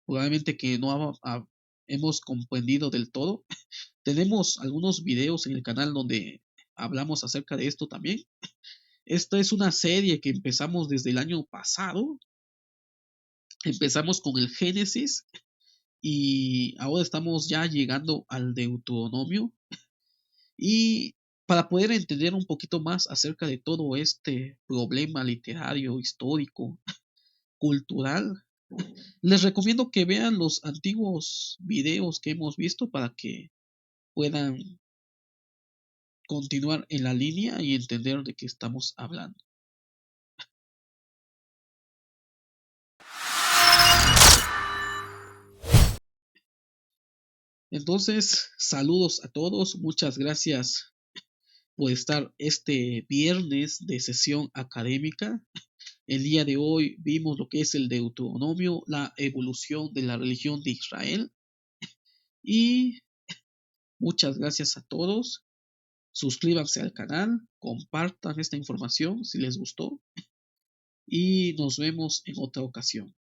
probablemente que no hemos comprendido del todo. Tenemos algunos videos en el canal donde hablamos acerca de esto también. Esta es una serie que empezamos desde el año pasado. Empezamos con el Génesis y ahora estamos ya llegando al Deuteronomio. Y para poder entender un poquito más acerca de todo este problema literario, histórico, cultural, les recomiendo que vean los antiguos videos que hemos visto para que puedan continuar en la línea y entender de qué estamos hablando. Entonces, saludos a todos, muchas gracias por estar este viernes de sesión académica. El día de hoy vimos lo que es el Deuteronomio, la evolución de la religión de Israel. Y muchas gracias a todos. Suscríbanse al canal, compartan esta información si les gustó y nos vemos en otra ocasión.